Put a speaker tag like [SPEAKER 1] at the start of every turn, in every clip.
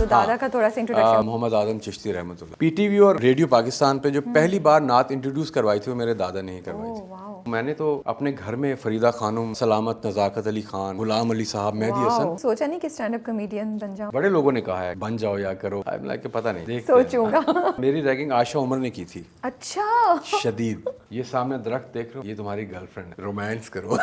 [SPEAKER 1] तो दादा का थोड़ा सा इंट्रोडक्शन।
[SPEAKER 2] मोहम्मद आदम चिश्ती रहमतुल्लाह। पीटीवी और रेडियो पाकिस्तान पे जो पहली बार नात इंट्रोड्यूस करवाई थी वो मेरे दादा ने ही करवाई थी। मैंने तो अपने घर में फरीदा खानम, सलामत, नजाकत अली खान, गुलाम अली साहब, मेहदी हसन,
[SPEAKER 1] सोचा नहीं कि स्टैंड अप कॉमेडियन बन जाऊं।
[SPEAKER 2] बड़े लोगों ने कहा है बन जाओ या करो। लाइक पता नहीं, देखते
[SPEAKER 1] सोचूंगा।
[SPEAKER 2] हैं। मेरी रैगिंग आशा उमर ने की थी,
[SPEAKER 1] अच्छा।
[SPEAKER 2] शदीद। ये सामने दरख्त देख रहे हो, ये तुम्हारी गर्लफ्रेंड है, रोमांस करो।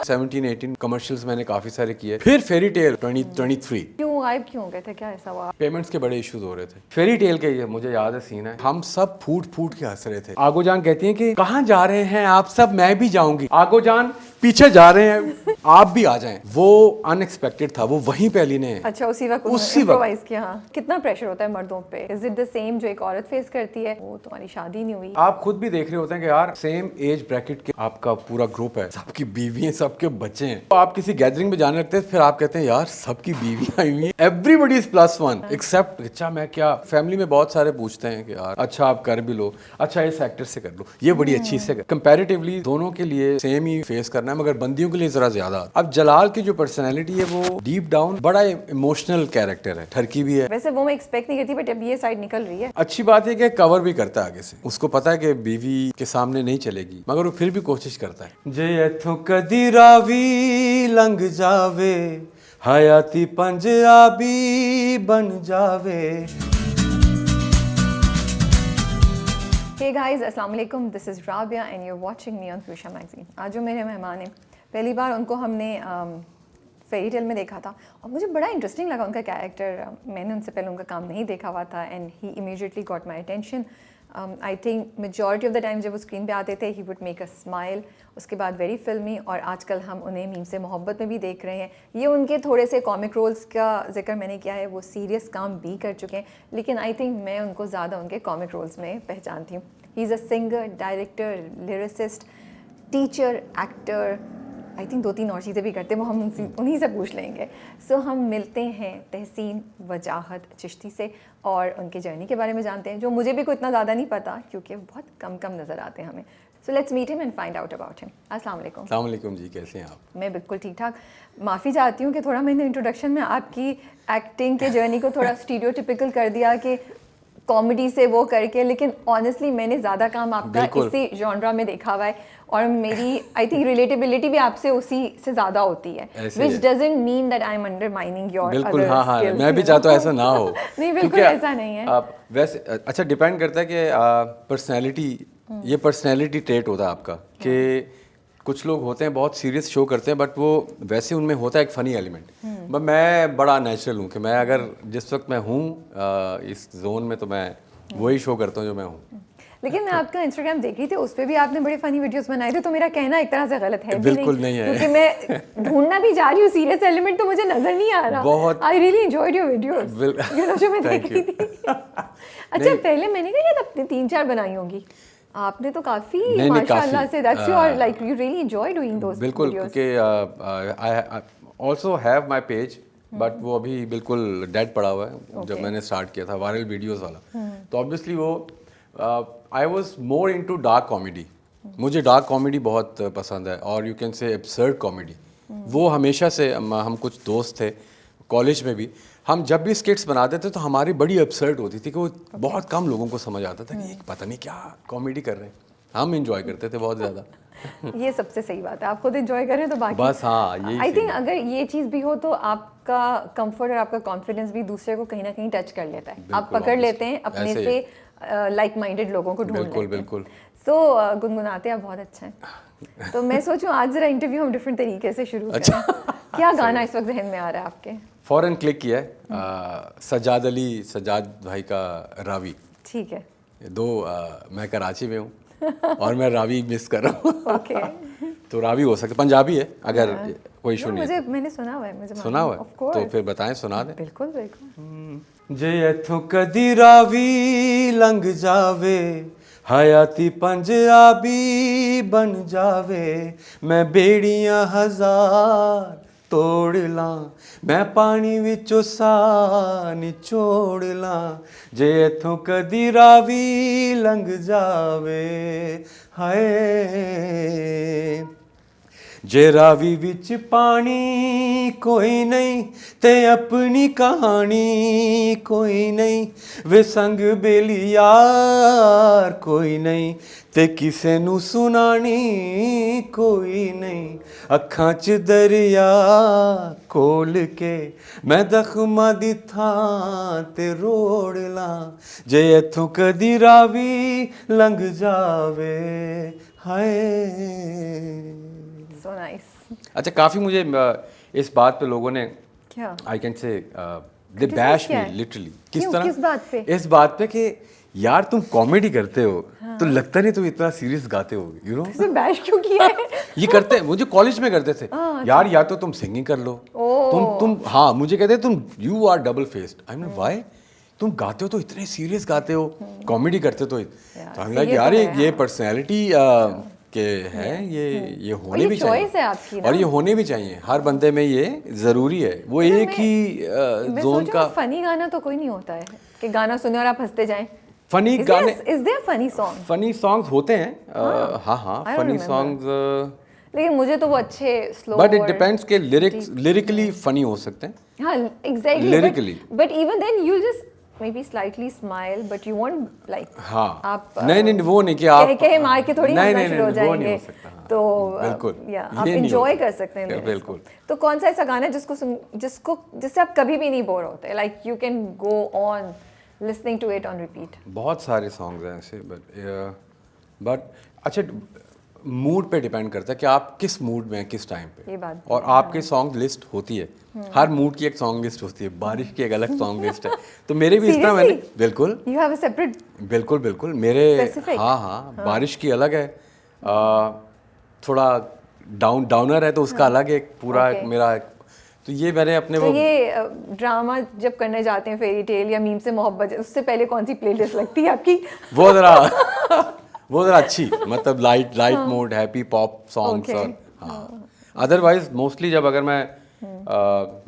[SPEAKER 2] 17-18 कमर्शियल्स मैंने काफी सारे किए। फिर फेरी टेल 2023।
[SPEAKER 1] क्यों गायब क्यों हो गए थे, क्या ऐसा हुआ?
[SPEAKER 2] पेमेंट्स के बड़े इश्यूज हो रहे थे। फेरी टेल के ये मुझे याद है सीन है, हम सब फूट फूट के हंस रहे थे। आगो जान कहती हैं कि कहाँ जा रहे हैं आप सब, मैं भी जाऊंगी। आगो जान पीछे जा रहे हैं, आप भी आ जाएं। वो अनएक्सपेक्टेड था, वो वहीं पे अली ने
[SPEAKER 1] अच्छा उसी वक्त किया। हाँ। कितना प्रेशर होता है मर्दों पे? इज इट द सेम जो एक औरत फेस करती है? वो तुम्हारी शादी नहीं हुई,
[SPEAKER 2] आप खुद भी देख रहे होते हैं कि यार सेम एज ब्रैकेट के आपका पूरा ग्रुप है, सबकी बीवी है, सबके बच्चे हैं। तो आप किसी गैदरिंग में जाने लगते हैं, फिर आप कहते हैं यार सबकी बीवी आई हुई है, एवरीबडी इज +1 एक्सेप्ट अच्छा मैं क्या। फैमिली में बहुत सारे पूछते हैं कि यार अच्छा आप कर भी लो, अच्छा इस एक्टर से कर लो, ये बड़ी अच्छी इससे कर। कंपैरेटिवली दोनों के लिए सेम ही फेस करना है, मगर बंदियों के लिए जरा ज्यादा। अब जलाल की जो पर्सनैलिटी है वो डीप डाउन बड़ा इमोशनल कैरेक्टर है, ठरकी भी है।
[SPEAKER 1] वैसे वो मैं एक्सपेक्ट नहीं करती, बट अब ये साइड निकल रही है।
[SPEAKER 2] अच्छी बात है कि कवर भी करता है आगे से, उसको पता है कि बीवी के सामने नहीं चलेगी, मगर वो फिर भी कोशिश करता है। जे इथों कदी रावी लंघ जावे, हयाती पंजाबी बन जावे।
[SPEAKER 1] हे गाइस, अस्सलाम वालेकुम, this is Rabia and you are watching me on Fusion Magazine. आज जो मेरे मेहमान हैं, पहली बार उनको हमने फेरी टेल में देखा था और मुझे बड़ा इंटरेस्टिंग लगा उनका कैरेक्टर। मैंने उनसे पहले उनका काम नहीं देखा हुआ था and he immediately got my attention. I think majority of the time जब वो स्क्रीन पे आते थे he would make a smile. उसके बाद वेरी फिल्मी, और आजकल हम उन्हें मीम से मोहब्बत में भी देख रहे हैं। ये उनके थोड़े से कॉमिक रोल्स का जिक्र मैंने किया है, वो सीरियस काम भी कर चुके हैं, लेकिन आई थिंक मैं उनको ज़्यादा उनके कॉमिक रोल्स में पहचानती हूँ। He is a singer, director, lyricist, teacher, actor, I think 2-3 और चीज़ें भी करते हैं, वो हम उन्हीं से पूछ लेंगे। सो हम मिलते हैं तहसीन वजाहत चिश्ती से और उनके जर्नी के बारे में जानते हैं, जो मुझे भी कोई इतना ज़्यादा नहीं पता क्योंकि बहुत कम कम नज़र आते हैं हमें। So let's meet him and find out about him. अस्सलाम वालेकुम।
[SPEAKER 2] अस्सलाम वालेकुम जी, कैसे हैं आप?
[SPEAKER 1] मैं बिल्कुल ठीक ठाक। माफ़ी चाहती हूँ कि थोड़ा मैंने इंट्रोडक्शन में आपकी एक्टिंग के जर्नी को थोड़ा स्टीरियोटिपिकल कर दिया कि कॉमेडी से वो करके, लेकिन ऑनेस्टली मैंने ज़्यादा काम आपका इसी जॉनरा में देखा हुआ है और मेरी आई थिंक रिलेटेबिलिटी भी आपसे उसी से ज़्यादा होती है, विच doesn't mean that I am undermining your
[SPEAKER 2] बिल्कुल। हाँ, मैं भी चाहता हूँ ऐसा ना हो।
[SPEAKER 1] नहीं, बिल्कुल ऐसा नहीं है।
[SPEAKER 2] वैसे अच्छा डिपेंड करता है कि पर्सनैलिटी, ये पर्सनैलिटी ट्रेट होता है आपका कि कुछ लोग होते हैं बहुत सीरियस शो करते हैं, बट वो वैसे उनमें होता है एक फ़नी एलिमेंट। बट मैं बड़ा नेचुरल हूँ कि मैं अगर जिस वक्त मैं हूँ इस जोन में, तो मैं वही शो करता हूँ जो मैं हूँ।
[SPEAKER 1] लेकिन मैं आपका इंस्टाग्राम देख रही थी, उस पर भी आपने बड़े फनी वीडियोस बनाए थे, तो मेरा कहना एक तरह से गलत है
[SPEAKER 2] बिल्कुल नहीं है,
[SPEAKER 1] क्योंकि मैं ढूंढना भी जा रही हूँ सीरियस एलिमेंट, तो मुझे नजर नहीं आ रहा।
[SPEAKER 2] बहुत
[SPEAKER 1] I really enjoyed your videos, you know, जो मैं देख रही थी। अच्छा, पहले मैंने कहा ये अपने 3-4 बनाई होंगी, आपने तो काफी माशाल्लाह से, that's your like you really enjoy doing दोस
[SPEAKER 2] बिल्कुल, क्योंकि I also have my page, but वो अभी बिल्कुल डेड पड़ा हुआ है। जब मैंने स्टार्ट किया था वायरल वीडियोस वाला, तो ऑब्वियसली वो I was more into dark comedy. मुझे डार्क कॉमेडी बहुत पसंद है, और यू कैन से एब्सर्ड कॉमेडी। वो हमेशा से हम कुछ दोस्त थे कॉलेज में भी, हम जब भी स्किट्स बनाते थे तो हमारी बड़ी एब्सर्ड होती थी कि वो बहुत कम लोगों को समझ आता था कि ये पता नहीं क्या कॉमेडी कर रहे हैं। हम इंजॉय करते थे बहुत ज़्यादा।
[SPEAKER 1] ये सबसे सही बात है, आप खुद एंजॉय करें तो बाकी
[SPEAKER 2] बस। हाँ, यही
[SPEAKER 1] आई थिंक अगर ये चीज़ भी हो तो आपका कंफर्ट और आपका कॉन्फिडेंस भी दूसरे को कहीं ना कहीं टच कर लेता है। आप पकड़ लेते हैं अपने से लाइक माइंडेड लोगों को ढूंढ लेते हैं।
[SPEAKER 2] बिल्कुल।
[SPEAKER 1] सो गुनगुनाते आप बहुत अच्छा है। तो मैं सोचूं आज जरा इंटरव्यू हम डिफरेंट तरीके से शुरू करें। क्या गाना इस वक्त जहन में आ रहा है आपके?
[SPEAKER 2] फौरन क्लिक किया है सजाद भाई का रावी।
[SPEAKER 1] ठीक है।
[SPEAKER 2] मैं कराची में हूँ और मैं रावी मिस कर रहा हूँ।
[SPEAKER 1] ओके।
[SPEAKER 2] तो रावी हो सकता, पंजाबी है अगर कोई इशू नहीं है।
[SPEAKER 1] मैंने सुना हुआ है, मुझे
[SPEAKER 2] सुना हुआ है, तो फिर बताएं, सुना दें।
[SPEAKER 1] बिल्कुल बिल्कुल।
[SPEAKER 2] जे इथों कदी रावी लंघ जावे, हयाती पंजाबी बन जावे, मैं बेड़ियां हजार तोड़ लां, मैं पानी विचों साह निचोड़ लां, जे इथों कदी रावी लंघ जावे, हाय जे रावी विच पानी कोई नहीं ते अपनी कहानी कोई नहीं वे संग बेली यार कोई नहीं ते किसे नू सुनानी कोई नहीं अखां च दरिया खोल के मैं दखमां दी थां ते रोड़ ला जे इथों कदी रावी लंघ जावे हाय।
[SPEAKER 1] So nice.
[SPEAKER 2] अच्छा काफ़ी मुझे इस बात पे लोगों ने
[SPEAKER 1] क्या
[SPEAKER 2] I can say they
[SPEAKER 1] Criticize
[SPEAKER 2] bash
[SPEAKER 1] किया
[SPEAKER 2] मी
[SPEAKER 1] है?
[SPEAKER 2] लिटरली।
[SPEAKER 1] क्यों? किस बात पे?
[SPEAKER 2] इस बात पे कि यार तुम कॉमेडी करते हो तो लगता नहीं तुम इतना सीरियस गाते हो यू नो।
[SPEAKER 1] इसे बैश क्यों किया है?
[SPEAKER 2] ये करते हैं मुझे कॉलेज में करते थे यार या तो तुम सिंगिंग कर लो तुम हाँ मुझे कहते तुम you are double faced I mean why तुम गाते हो तो इतने सीरियस गाते हो कॉमेडी करते तो I'm like, यार ये पर्सनैलिटी के हैं ये होने भी
[SPEAKER 1] choice है
[SPEAKER 2] चाहिए
[SPEAKER 1] आपकी ना।
[SPEAKER 2] और ये होने भी चाहिए हर बंदे में ये ज़रूरी है वो एक ही जोन का।
[SPEAKER 1] फनी गाना तो कोई नहीं होता है कि गाना सुने और आप हंसते जाएं।
[SPEAKER 2] फनी गाने
[SPEAKER 1] is there funny song?
[SPEAKER 2] Funny songs होते हैं हाँ हाँ
[SPEAKER 1] I don't
[SPEAKER 2] funny
[SPEAKER 1] remember.
[SPEAKER 2] Songs
[SPEAKER 1] लेकिन मुझे तो वो अच्छे स्लो
[SPEAKER 2] बट इट डिपेंड्स के लिरिकली फनी हो सकते हैं।
[SPEAKER 1] हाँ exactly
[SPEAKER 2] Lyrically.
[SPEAKER 1] But even then you just maybe slightly smile but you won't like
[SPEAKER 2] हाँ
[SPEAKER 1] आप
[SPEAKER 2] नहीं वो नहीं कि आप
[SPEAKER 1] कहे मार के थोड़ी हंसना शुरू हो
[SPEAKER 2] वो नहीं
[SPEAKER 1] जाएंगे
[SPEAKER 2] हो सकता हाँ।
[SPEAKER 1] तो
[SPEAKER 2] बिल्कुल
[SPEAKER 1] या आप
[SPEAKER 2] ये नहीं
[SPEAKER 1] enjoy
[SPEAKER 2] हो
[SPEAKER 1] कर सकते हैं lyrics को।
[SPEAKER 2] बिल्कुल।
[SPEAKER 1] तो कौन सा ऐसा गाना है जिससे आप कभी भी नहीं बोर होते like you can go on listening to it on repeat?
[SPEAKER 2] बहुत सारे सॉन्ग्स हैं ऐसे बट अच्छा मूड पे डिपेंड करता है कि आप किस मूड में हैं किस टाइम पे
[SPEAKER 1] ये बात
[SPEAKER 2] और आपके सॉन्ग लिस्ट होती है हर मूड की एक सॉन्ग लिस्ट होती है बारिश की एक अलग सॉन्ग लिस्ट है तो मेरे भी इस तरह मैंने बिल्कुल
[SPEAKER 1] You have a separate
[SPEAKER 2] बिल्कुल मेरे
[SPEAKER 1] Specific?
[SPEAKER 2] हाँ बारिश की अलग है थोड़ा डाउनर है तो उसका अलग एक पूरा
[SPEAKER 1] Okay.
[SPEAKER 2] मेरा तो ये मैंने अपने
[SPEAKER 1] तो
[SPEAKER 2] वो
[SPEAKER 1] ये ड्रामा जब करने जाते हैं फेरी टेल या मीम से मोहब्बत उससे पहले कौन सी प्लेलिस्ट लगती है आपकी?
[SPEAKER 2] वो ज़रा अच्छी मतलब light mood happy pop songs और हाँ अदरवाइज मोस्टली जब अगर मैं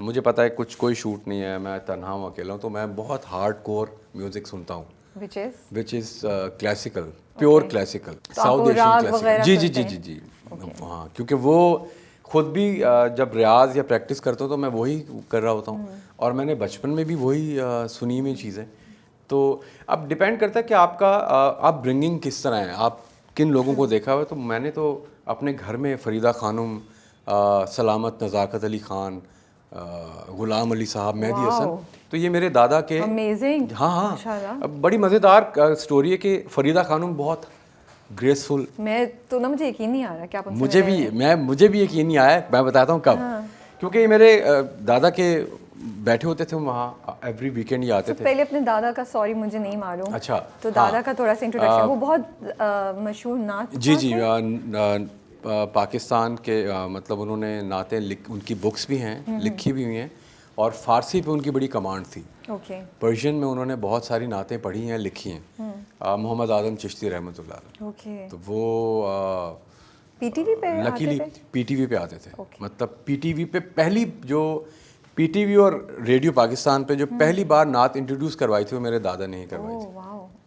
[SPEAKER 2] मुझे पता है कुछ कोई शूट नहीं है मैं तन्हा हूँ अकेला हूँ तो मैं बहुत हार्ड कोर म्यूजिक सुनता हूँ which is classical pure classical South Asian classical जी हाँ क्योंकि वो खुद भी जब रियाज या प्रैक्टिस करता हूँ तो मैं वही कर रहा होता हूँ और मैंने बचपन में भी वही सुनी हुई चीज़ें तो अब डिपेंड करता है कि आपका आप ब्रिंगिंग किस तरह है आप किन लोगों को देखा हुआ है तो मैंने तो अपने घर में फरीदा खानम सलामत नज़ाकत अली ख़ान गुलाम अली साहब मेहदी हसन तो ये मेरे दादा के
[SPEAKER 1] Amazing.
[SPEAKER 2] हाँ अब बड़ी मज़ेदार स्टोरी है कि फरीदा खानम बहुत ग्रेसफुल
[SPEAKER 1] मैं तो ना मुझे यकीन नहीं आ रहा कि आप उनसे
[SPEAKER 2] मुझे भी यकीन नहीं आया मैं बताता हूँ कब क्योंकि मेरे दादा के बैठे होते थे वहाँ एवरी वीकेंड ही आते थे।
[SPEAKER 1] पहले अपने दादा का सॉरी मुझे नहीं मालूम
[SPEAKER 2] अच्छा
[SPEAKER 1] तो दादा का थोड़ा सा इंट्रोडक्शन वो बहुत मशहूर नात
[SPEAKER 2] जी पाकिस्तान के मतलब उन्होंने नातें उनकी बुक्स भी हैं लिखी भी हुई हैं और फारसी पे उनकी बड़ी कमांड थी। पर्शियन में उन्होंने बहुत सारी नातें पढ़ी हैं लिखी हैं मोहम्मद आदम चिश्ती रहमतुल्लाह अलैह तो वो
[SPEAKER 1] पीटीवी पे
[SPEAKER 2] लकीली पीटीवी पे आते थे मतलब पीटीवी पे पहली जो पीटीवी और रेडियो पाकिस्तान पे जो पहली बार नात इंट्रोड्यूस करवाई थी वो मेरे दादा ने ही करवाई थी।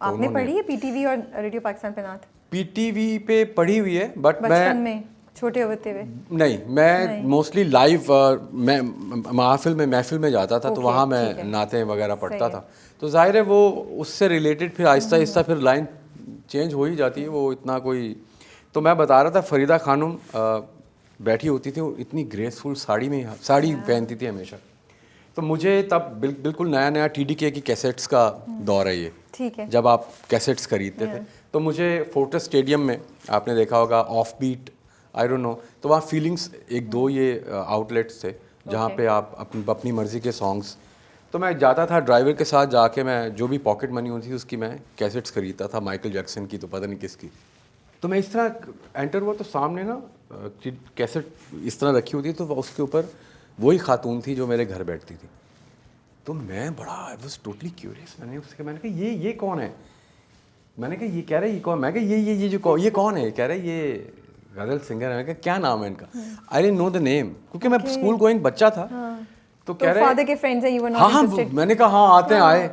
[SPEAKER 1] आपने पढ़ी है पीटीवी और रेडियो पाकिस्तान पे नात?
[SPEAKER 2] पीटीवी पे पढ़ी हुई है बट मैं
[SPEAKER 1] छोटे होते हुए
[SPEAKER 2] नहीं मैं मोस्टली लाइव मैं महफिल में जाता था तो वहाँ मैं नातें वगैरह पढ़ता था तो जाहिर है वो उससे रिलेटेड फिर आहिस्ता आहिस्ता फिर लाइन चेंज हो ही जाती है वो इतना कोई तो मैं बता रहा था फरीदा खानम बैठी होती थी वो इतनी ग्रेसफुल साड़ी पहनती थी हमेशा तो मुझे तब बिल्कुल नया TDK की कैसेट्स का दौर है ये
[SPEAKER 1] ठीक है
[SPEAKER 2] जब आप कैसेट्स खरीदते थे तो मुझे फोर्टिस स्टेडियम में आपने देखा होगा off beat I don't know तो वहाँ फीलिंग्स एक दो ये आउटलेट्स थे जहाँ पे आप अपनी मर्ज़ी के सॉन्ग्स तो मैं जाता था ड्राइवर के साथ जाके मैं जो भी पॉकेट मनी होती थी उसकी मैं कैसेट्स खरीदता था माइकल जैक्सन की तो पता नहीं किसकी तो मैं इस तरह एंटर हुआ तो सामने ना कैसेट इस तरह रखी होती तो उसके ऊपर वही खातून थी जो मेरे घर बैठती थी तो मैं बड़ा आई वाज टोटली क्यूरियस मैंने कहा ये कौन है मैंने कहा ये कह रहा है ये कौन मैं कहा ये कौन है कह रहा है ये गज़ल सिंगर है मैं कहा क्या नाम है इनका I didn't know the name क्योंकि मैं स्कूल गोइंग बच्चा था तो कह रहे
[SPEAKER 1] फादर के फ्रेंड्स हैं यू वर नॉट इंटरेस्टेड
[SPEAKER 2] मैंने कहा हाँ आते हैं आए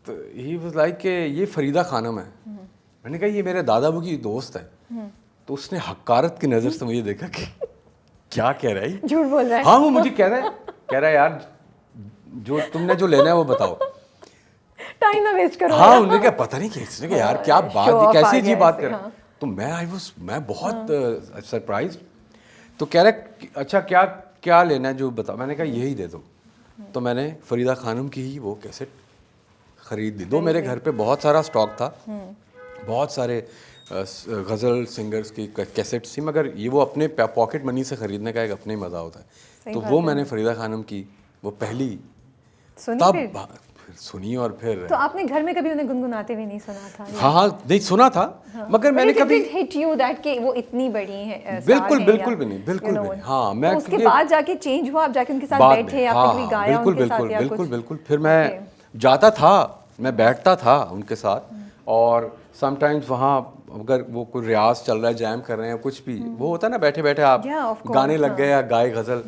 [SPEAKER 2] तो ही वाज लाइक कि ये फरीदा खानम है मैंने कहा ये मेरे दादाबू की दोस्त है तो उसने हकारत की नज़र से मुझे देखा कि क्या कह रहा है,
[SPEAKER 1] झूठ बोल रहा है।
[SPEAKER 2] हाँ वो मुझे कह रहा है यार जो तुमने जो लेना है वो बताओ।
[SPEAKER 1] टाइम ना वेस्ट करो।
[SPEAKER 2] हाँ उन्होंने क्या पता नहीं किसने कहा यार क्या बात,
[SPEAKER 1] show
[SPEAKER 2] ये
[SPEAKER 1] off
[SPEAKER 2] कैसी
[SPEAKER 1] आ
[SPEAKER 2] अजीब
[SPEAKER 1] गया
[SPEAKER 2] बात
[SPEAKER 1] ऐसे,
[SPEAKER 2] कर।
[SPEAKER 1] हाँ।
[SPEAKER 2] तो मैं बहुत सरप्राइज। तो कह रहा अच्छा क्या क्या लेना है जो बताओ। मैंने कहा यही दे दो। तो मैंने फरीदा खानम की ही वो कैसेट ख़रीद ली। दो मेरे घर पे बहुत सारा स्टॉक था, बहुत सारे गज़ल सिंगर्स की कैसेट्स थी, मगर ये वो अपने पॉकेट मनी से ख़रीदने का एक अपने ही मज़ा होता है। तो वो मैंने फरीदा खानम की वो पहली
[SPEAKER 1] सुनी
[SPEAKER 2] तब
[SPEAKER 1] फिर
[SPEAKER 2] सुनी और फिर
[SPEAKER 1] तो आपने घर में कभी उन्हें गुनगुनाते हुए नहीं सुना था?
[SPEAKER 2] हाँ हाँ नहीं सुना था, मगर मैंने कभी
[SPEAKER 1] हिट यू दैट कि वो इतनी बड़ी है
[SPEAKER 2] बिल्कुल बिल्कुल भी नहीं, बिल्कुल भी नहीं। हाँ मैं
[SPEAKER 1] तो उसके बाद जाके चेंज हुआ, आप जाके उनके साथ
[SPEAKER 2] बाद
[SPEAKER 1] बैठे
[SPEAKER 2] में,
[SPEAKER 1] आपने
[SPEAKER 2] हाँ
[SPEAKER 1] कभी
[SPEAKER 2] हाँ
[SPEAKER 1] गाया
[SPEAKER 2] बिल्कुल
[SPEAKER 1] उनके साथ
[SPEAKER 2] बिल्कुल
[SPEAKER 1] या
[SPEAKER 2] बिल्कुल
[SPEAKER 1] कुछ?
[SPEAKER 2] बिल्कुल। फिर मैं जाता था, मैं बैठता था उनके साथ, और समटाइम्स वहाँ अगर वो कोई रियाज चल रहा है, जैम कर रहे हैं, कुछ भी वो होता है ना, बैठे बैठे आप
[SPEAKER 1] Yeah, of course,
[SPEAKER 2] गाने लग गए या गाए गज़ल,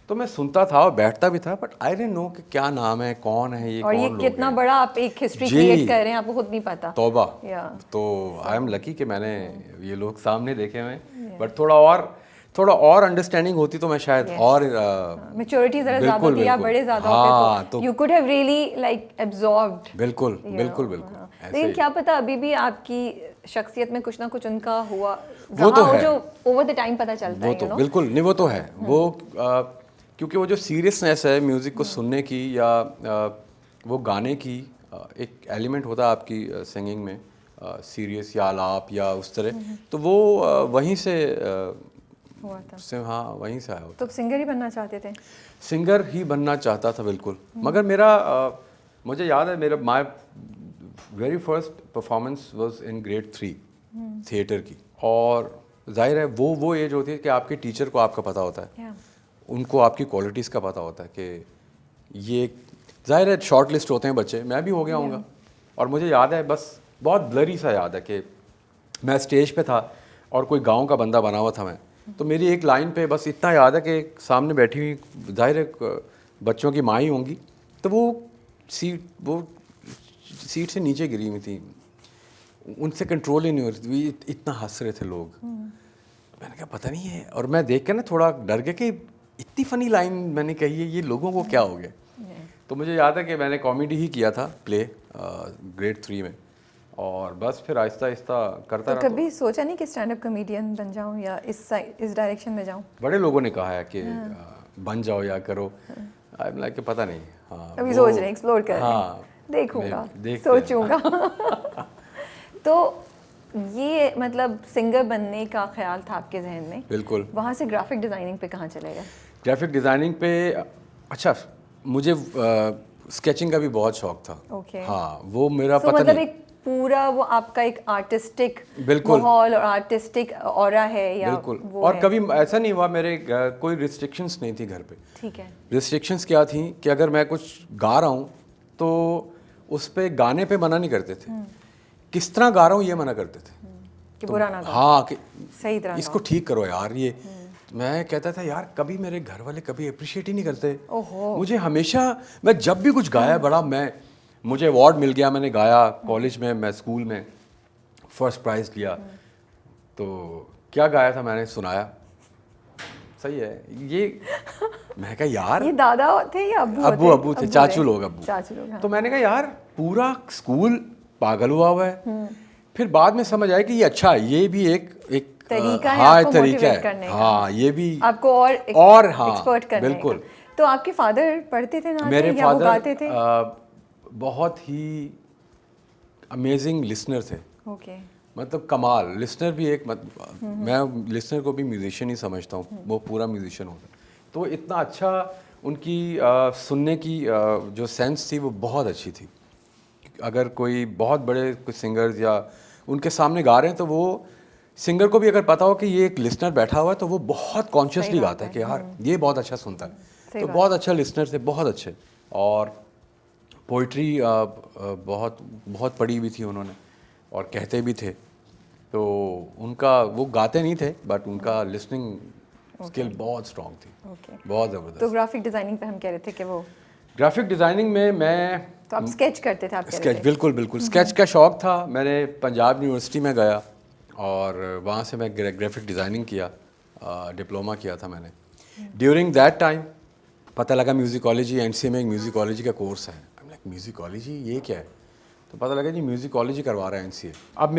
[SPEAKER 2] तो मैं सुनता था और बैठता भी था, बट आई डिडंट नो कि क्या नाम है, कौन है ये,
[SPEAKER 1] और ये
[SPEAKER 2] कौन लोग
[SPEAKER 1] कितना
[SPEAKER 2] हैं।
[SPEAKER 1] बड़ा आप एक हिस्ट्री
[SPEAKER 2] जी।
[SPEAKER 1] क्रिएट कर रहे हैं, आपको खुद नहीं पता।
[SPEAKER 2] तौबा।
[SPEAKER 1] Yeah.
[SPEAKER 2] तो आई एम लकी कि मैंने ये लोग सामने देखे हुए हैं, बट थोड़ा और अंडरस्टैंडिंग होती तो मैं शायद और
[SPEAKER 1] मैच्योरिटी जरा ज्यादा
[SPEAKER 2] बिल्कुल,
[SPEAKER 1] थी या
[SPEAKER 2] बिल्कुल।
[SPEAKER 1] बड़े ज्यादा
[SPEAKER 2] हाँ,
[SPEAKER 1] होते
[SPEAKER 2] तो
[SPEAKER 1] तो you could have really like absorbed.
[SPEAKER 2] बिल्कुल बिल्कुल बिल्कुल ऐसे
[SPEAKER 1] लेकिन
[SPEAKER 2] ही।
[SPEAKER 1] क्या पता अभी भी आपकी शख्सियत में कुछ ना कुछ उनका हुआ
[SPEAKER 2] वो तो
[SPEAKER 1] रहा हो
[SPEAKER 2] है,
[SPEAKER 1] जो ओवर द टाइम पता चलता
[SPEAKER 2] वो
[SPEAKER 1] है,
[SPEAKER 2] तो
[SPEAKER 1] यू नो।
[SPEAKER 2] बिल्कुल नहीं, वो तो है वो क्योंकि वो जो सीरियसनेस है म्यूज़िक को सुनने की या वो गाने की, एक एलिमेंट होता है आपकी सिंगिंग में, सीरियस या आलाप या उस तरह, तो वो वहीं से
[SPEAKER 1] हुआ था।
[SPEAKER 2] हाँ वहीं से आया होता।
[SPEAKER 1] तो सिंगर ही बनना चाहते थे?
[SPEAKER 2] सिंगर ही बनना चाहता था बिल्कुल, मगर मुझे याद है मेरा my very first performance was in grade 3 theatre की, और जाहिर है वो एज होती है कि आपके टीचर को आपका पता होता है, उनको आपकी क्वालिटीज़ का पता होता है कि ये, जाहिर है शॉर्ट लिस्ट होते हैं बच्चे, मैं भी हो गया हूँगा। और मुझे याद है, बस बहुत ब्लरी सा याद है कि मैं स्टेज पे था और कोई गांव का बंदा बना हुआ था मैं, तो मेरी एक लाइन पे बस इतना याद है कि सामने बैठी हुई, जाहिर है बच्चों की माँ ही होंगी, तो वो सीट से नीचे गिरी हुई थी, उनसे कंट्रोल ही नहीं हो रही थी, इतना हंस रहे थे लोग। मैंने कहा पता नहीं है, और मैं देख के ना थोड़ा डर गया कि इतनी फनी लाइन मैंने कही है, ये लोगों को क्या हो गया। तो मुझे याद है कि मैंने कॉमेडी ही किया था प्ले ग्रेड 3 में, और बस फिर आहिस्ता आहिस्ता करता
[SPEAKER 1] तो
[SPEAKER 2] रहा।
[SPEAKER 1] कभी सोचा नहीं कि स्टैंड अप कॉमेडियन बन जाऊं या इस डायरेक्शन में जाऊं?
[SPEAKER 2] बड़े लोगों ने कहा है कि बन जाओ या करो, आई एम लाइक पता नहीं। हाँ
[SPEAKER 1] अभी सोच रहे हैं, एक्सप्लोर कर रहे हैं।
[SPEAKER 2] हाँ
[SPEAKER 1] देखूंगा,
[SPEAKER 2] देखते हैं।
[SPEAKER 1] सोचूंगा। तो ये मतलब सिंगर बनने का ख्याल था आपके जहन में?
[SPEAKER 2] बिल्कुल।
[SPEAKER 1] वहाँ से ग्राफिक डिजाइनिंग पे कहाँ चले गए?
[SPEAKER 2] ग्राफिक डिज़ाइनिंग पे, अच्छा मुझे स्केचिंग का भी बहुत शौक था।
[SPEAKER 1] Okay.
[SPEAKER 2] हाँ वो मेरा
[SPEAKER 1] So,
[SPEAKER 2] पता
[SPEAKER 1] मतलब
[SPEAKER 2] नहीं,
[SPEAKER 1] एक पूरा वो आपका एक आर्टिस्टिक
[SPEAKER 2] बिल्कुल।
[SPEAKER 1] माहौल और आर्टिस्टिक ऑरा है या
[SPEAKER 2] बिल्कुल।
[SPEAKER 1] वो
[SPEAKER 2] और
[SPEAKER 1] है?
[SPEAKER 2] कभी ऐसा नहीं हुआ मेरे कोई रिस्ट्रिक्शंस नहीं थी घर पे।
[SPEAKER 1] ठीक है।
[SPEAKER 2] रिस्ट्रिक्शंस क्या थी कि अगर मैं कुछ गा रहा हूँ तो उस पे गाने पे मना नहीं करते थे, किस तरह गा रहा हूँ ये मना करते थे
[SPEAKER 1] कि बुरा ना गाओ,
[SPEAKER 2] हाँ कि
[SPEAKER 1] सही तरह
[SPEAKER 2] इसको ठीक करो यार ये। मैं कहता था यार कभी मेरे घर वाले कभी अप्रिशिएट ही नहीं करते।
[SPEAKER 1] ओहो।
[SPEAKER 2] मुझे हमेशा, मैं जब भी कुछ गाया बड़ा, मुझे अवार्ड मिल गया, मैंने गाया कॉलेज में, मैं स्कूल में फर्स्ट प्राइज़ लिया, तो क्या गाया था मैंने सुनाया, सही है ये। मैं कहा यार
[SPEAKER 1] ये दादा थे या
[SPEAKER 2] अब्बू थे, चाचू लोग,
[SPEAKER 1] चाचू लोग, हाँ।
[SPEAKER 2] तो मैंने कहा यार पूरा स्कूल पागल हुआ है। फिर बाद में समझ आया कि ये अच्छा, ये भी एक
[SPEAKER 1] तरीका है
[SPEAKER 2] हाँ
[SPEAKER 1] आपको
[SPEAKER 2] तरीका
[SPEAKER 1] मोटिवेट
[SPEAKER 2] है,
[SPEAKER 1] करने का,
[SPEAKER 2] हाँ ये भी
[SPEAKER 1] आपको
[SPEAKER 2] और हाँ
[SPEAKER 1] एक्सपर्ट करने
[SPEAKER 2] बिल्कुल
[SPEAKER 1] का। तो आपके फादर पढ़ते थे ना
[SPEAKER 2] मेरे
[SPEAKER 1] या वो गाते थे?
[SPEAKER 2] बहुत ही अमेजिंग लिसनर थे।
[SPEAKER 1] ओके।
[SPEAKER 2] मतलब कमाल लिसनर भी एक मैं लिसनर को भी म्यूजिशियन ही समझता हूँ, वो पूरा म्यूजिशियन होता है। तो इतना अच्छा उनकी सुनने की जो सेंस थी वो बहुत अच्छी थी। अगर कोई बहुत बड़े कुछ सिंगर्स या उनके सामने गा रहे हैं तो वो सिंगर को भी अगर पता हो कि ये एक लिसनर बैठा हुआ है तो वो बहुत कॉन्शियसली गाता है कि यार ये बहुत अच्छा सुनता है। तो बहुत अच्छा लिसनर थे, बहुत अच्छे। और पोइट्री बहुत बहुत पढ़ी हुई थी उन्होंने और कहते भी थे, तो उनका वो गाते नहीं थे बट उनका लिसनिंग स्किल बहुत स्ट्रॉन्ग थी, बहुत ज़बरदस्त।
[SPEAKER 1] तो ग्राफिक डिजाइनिंग पे हम कह रहे थे कि वो
[SPEAKER 2] ग्राफिक डिज़ाइनिंग में मैं,
[SPEAKER 1] तो आप स्केच करते थे, आप कह रहे
[SPEAKER 2] स्केच
[SPEAKER 1] थे?
[SPEAKER 2] बिल्कुल बिल्कुल, स्केच का शौक था। मैंने पंजाब यूनिवर्सिटी में गया और वहाँ से मैं ग्राफिक डिज़ाइनिंग किया, डिप्लोमा किया था मैंने। ड्यूरिंग दैट टाइम पता लगा म्यूज़िकोलॉजी, एनसीए में एक म्यूज़िकोलॉजी का कोर्स है। आई लाइक म्यूज़िकोलॉजी ये क्या है? तो पता लगा जी म्यूज़िकोलॉजी करवा रहा है एनसीए। अब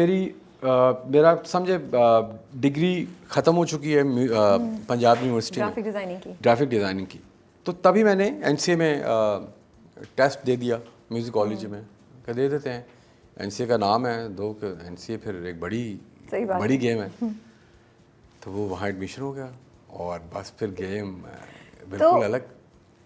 [SPEAKER 2] मेरा समझे डिग्री ख़त्म हो चुकी है पंजाब यूनिवर्सिटी में ग्राफिक डिज़ाइनिंग की। तो तभी मैंने एनसीए में टेस्ट दे दिया म्यूज़िकोलॉजी में, क्या दे देते हैं, एनसीए का नाम है दो, एनसीए फिर एक बड़ी गेम है। तो वो वहाँ एडमिशन हो गया और बस फिर गेम बिल्कुल अलग।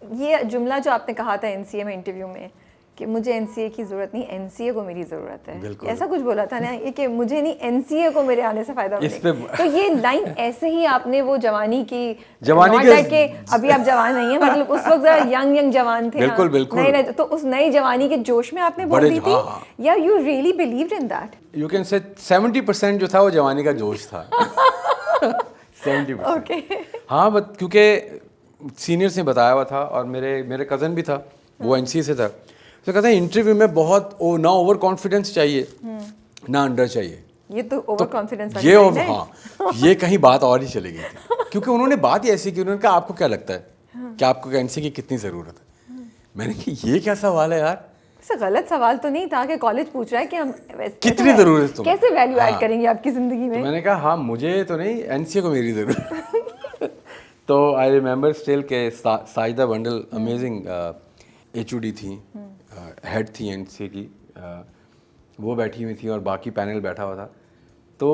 [SPEAKER 1] ये जुमला जो आपने कहा था एनसीए में इंटरव्यू में कि मुझे एनसीए की ज़रूरत नहीं, एनसीए को मेरी ज़रूरत है, ऐसा कुछ बोला था ना, ये कि मुझे नहीं एनसीए को मेरे आने से फ़ायदा मिलेगा। तो ये लाइन ऐसे ही आपने वो जवानी के अभी आप जवान नहीं है, मतलब उस वक्त यंग जवान थे,
[SPEAKER 2] बिल्कुल
[SPEAKER 1] नए, तो उस नई जवानी के जोश में आपने बोल दी थी, या you really believed in that?
[SPEAKER 2] You can से 70% जो था वो जवानी का जोश था। 70%।
[SPEAKER 1] ओके।
[SPEAKER 2] हाँ, बट क्योंकि सीनियर्स ने बताया हुआ था और मेरे कज़न भी था, वो एनसीए से था। तो कहते हैं इंटरव्यू में बहुत ना ओवर कॉन्फिडेंस चाहिए ना अंडर चाहिए।
[SPEAKER 1] ये तो ओवर कॉन्फिडेंस
[SPEAKER 2] ये हाँ, ये कहीं बात और ही चली गई थी, क्योंकि उन्होंने बात ही ऐसी की, उन्होंने कहा आपको क्या लगता है कि आपको एनसीए की कितनी ज़रूरत है? मैंने कहा ये क्या सवाल है यार?
[SPEAKER 1] ऐसा गलत सवाल तो नहीं था कि कॉलेज पूछ रहा है कि हम
[SPEAKER 2] कितनी ज़रूरत है तुम्हें,
[SPEAKER 1] कैसे वैल्यू ऐड करेंगे आपकी ज़िंदगी में?
[SPEAKER 2] तो मैंने कहा हाँ मुझे तो नहीं, एनसीए को मेरी ज़रूरत। तो आई रिमेंबर स्टिल के साजिदा बंडल अमेजिंग एचओडी थी, हेड थी एनसीए की, वो बैठी हुई थी और बाकी पैनल बैठा हुआ था। तो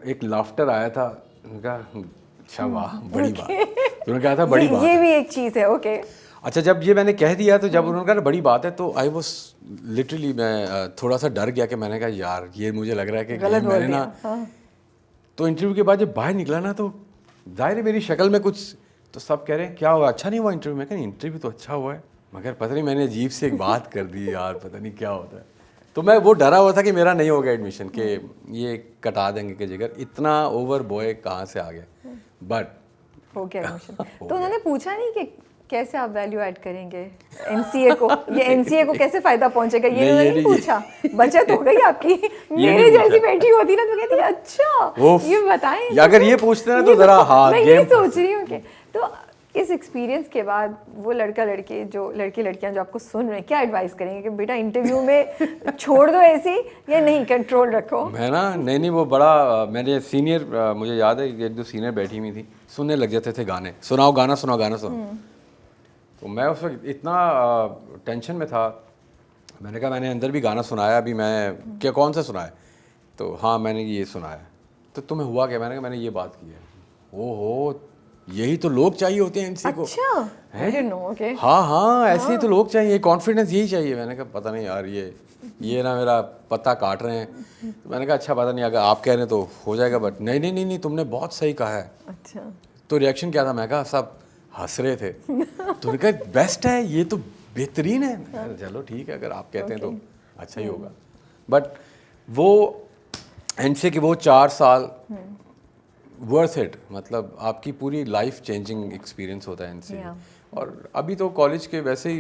[SPEAKER 2] एक लाफ्टर आया था, उनका अच्छा वाह बड़ी बात, उन्होंने कहा था बड़ी बात,
[SPEAKER 1] ये भी एक चीज़ है। ओके
[SPEAKER 2] अच्छा, जब ये मैंने कह दिया तो जब उन्होंने कहा बड़ी बात है तो आई वाज लिटरली, मैं थोड़ा सा डर गया कि मैंने कहा यार ये मुझे लग रहा है कि
[SPEAKER 1] गलत
[SPEAKER 2] मैंने ना। तो इंटरव्यू के बाद जब बाहर निकला ना तो जाहिर है मेरी शक्ल में कुछ, तो सब कह रहे हैं क्या हुआ, अच्छा नहीं हुआ इंटरव्यू? मैं कहा इंटरव्यू तो अच्छा हुआ है, मगर पता नहीं मैंने अजीब से एक बात कर दी यार, पता नहीं क्या होता है। तो मैं वो डरा हुआ था कि मेरा नहीं हो गया एडमिशन, कि ये कटा देंगे कि जिगर इतना ओवर बॉय कहाँ से आ गया, बट
[SPEAKER 1] हो गया एडमिशन। तो उन्होंने पूछा नहीं कि कैसे आप वैल्यू ऐड करेंगे एनसीए को, ये एनसीए को कैसे फायदा पहुंचेगा, ये उन्होंने नहीं पूछा? बचत हो गई आपकी। मेरे जैसी बैठी होती ना तो कहती अच्छा ये बताएं,
[SPEAKER 2] अगर ये पूछते ना तो जरा हाँ
[SPEAKER 1] मैं ये सोच रही हूँ कि तो इस एक्सपीरियंस के बाद वो लड़का लड़के जो लड़के लड़कियां जो आपको सुन रहे हैं, क्या एडवाइस करेंगे कि बेटा इंटरव्यू में छोड़ दो ऐसी या नहीं कंट्रोल रखो?
[SPEAKER 2] मैं ना नहीं वो बड़ा, मेरे सीनियर, मुझे याद है एक दो सीनियर बैठी हुई थी, सुनने लग जाते थे गाने, सुनाओ गाना सुनाओ गाना सुनाओ। तो मैं उस वक्त इतना टेंशन में था, मैंने कहा मैंने अंदर भी गाना सुनाया, अभी मैं क्या कौन सा सुनाया? तो हाँ मैंने ये सुनाया। तो तुम्हें हुआ क्या? मैंने कहा मैंने ये बात की है। ओहो यही तो लोग चाहिए होते हैं एनसीए को।
[SPEAKER 1] अच्छा है?
[SPEAKER 2] हाँ ऐसे ही तो लोग चाहिए, कॉन्फिडेंस यही चाहिए। मैंने कहा पता नहीं यार ये ना मेरा पत्ता काट रहे हैं। तो मैंने कहा अच्छा पता नहीं, अगर आप कह रहे हैं तो हो जाएगा, बट नहीं तुमने बहुत सही कहा है।
[SPEAKER 1] अच्छा
[SPEAKER 2] तो रिएक्शन क्या था? मैं कहा सब हंस रहे थे। तो उन्होंने कहा बेस्ट है, ये तो बेहतरीन है। चलो ठीक है, अगर आप कहते हैं तो अच्छा ही होगा। बट वो एनसीए के वो 4 साल वर्थ इट, मतलब आपकी पूरी लाइफ चेंजिंग एक्सपीरियंस होता है एनसीए। और अभी तो कॉलेज के वैसे ही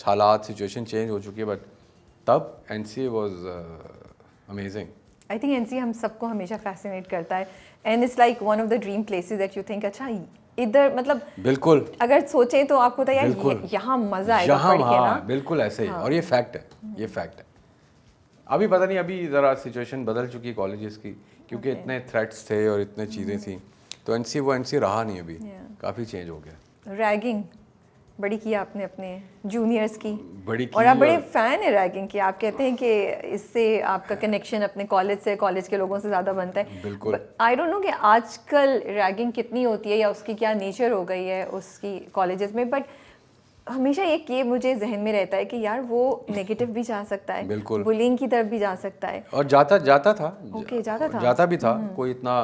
[SPEAKER 2] हालात सिचुएशन चेंज हो चुकी है, बट तब NCA was amazing.
[SPEAKER 1] I think NCA हम सबको हमेशा फैसिनेट करता है, and it's like one of the dream places that you think अच्छा इधर, मतलब
[SPEAKER 2] बिल्कुल
[SPEAKER 1] अगर सोचें तो आपको होता है यार यहाँ मज़ा आएगा पढ़ के ना।
[SPEAKER 2] बिल्कुल ऐसे ही। और ये फैक्ट है, ये फैक्ट है। अभी पता नहीं, अभी ज़रा सिचुएशन बदल चुकी है कॉलेजेस की, क्योंकि इतने थ्रेट्स थे और इतने चीज़ें थी, तो एनसीए रहा नहीं, अभी काफ़ी चेंज हो गया।
[SPEAKER 1] रैगिंग बड़ी की आपने अपने जूनियर्स की,
[SPEAKER 2] बड़ी की,
[SPEAKER 1] और आप बड़े फ़ैन है रैगिंग की। आप कहते हैं कि इससे आपका कनेक्शन अपने कॉलेज से, कॉलेज के लोगों से ज़्यादा बनता है।
[SPEAKER 2] बिल्कुल।
[SPEAKER 1] आई डोंट नो कि आजकल रैगिंग कितनी होती है या उसकी क्या नेचर हो गई है उसकी कॉलेजेस में, बट हमेशा एक ये मुझे जहन में रहता है कि यार वो नेगेटिव भी जा सकता है,
[SPEAKER 2] बिल्कुल
[SPEAKER 1] बुलिंग की तरफ भी जा सकता है।
[SPEAKER 2] और जाता
[SPEAKER 1] जाता
[SPEAKER 2] भी था कोई इतना,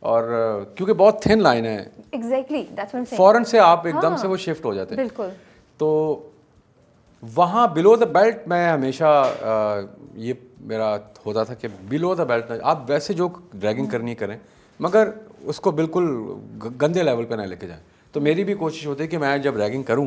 [SPEAKER 2] और क्योंकि बहुत थिन लाइन है।
[SPEAKER 1] Exactly that's what I am saying.
[SPEAKER 2] फौरन से आप एकदम से वो शिफ्ट हो जाते हैं।
[SPEAKER 1] बिल्कुल।
[SPEAKER 2] तो वहाँ बिलो द बेल्ट मैं हमेशा ये मेरा होता था कि बिलो द बेल्ट आप वैसे जो ड्रैगिंग करनी करें, मगर उसको बिल्कुल गंदे लेवल पे ना लेके जाएं। तो मेरी भी कोशिश होती है कि मैं जब रैगिंग करूं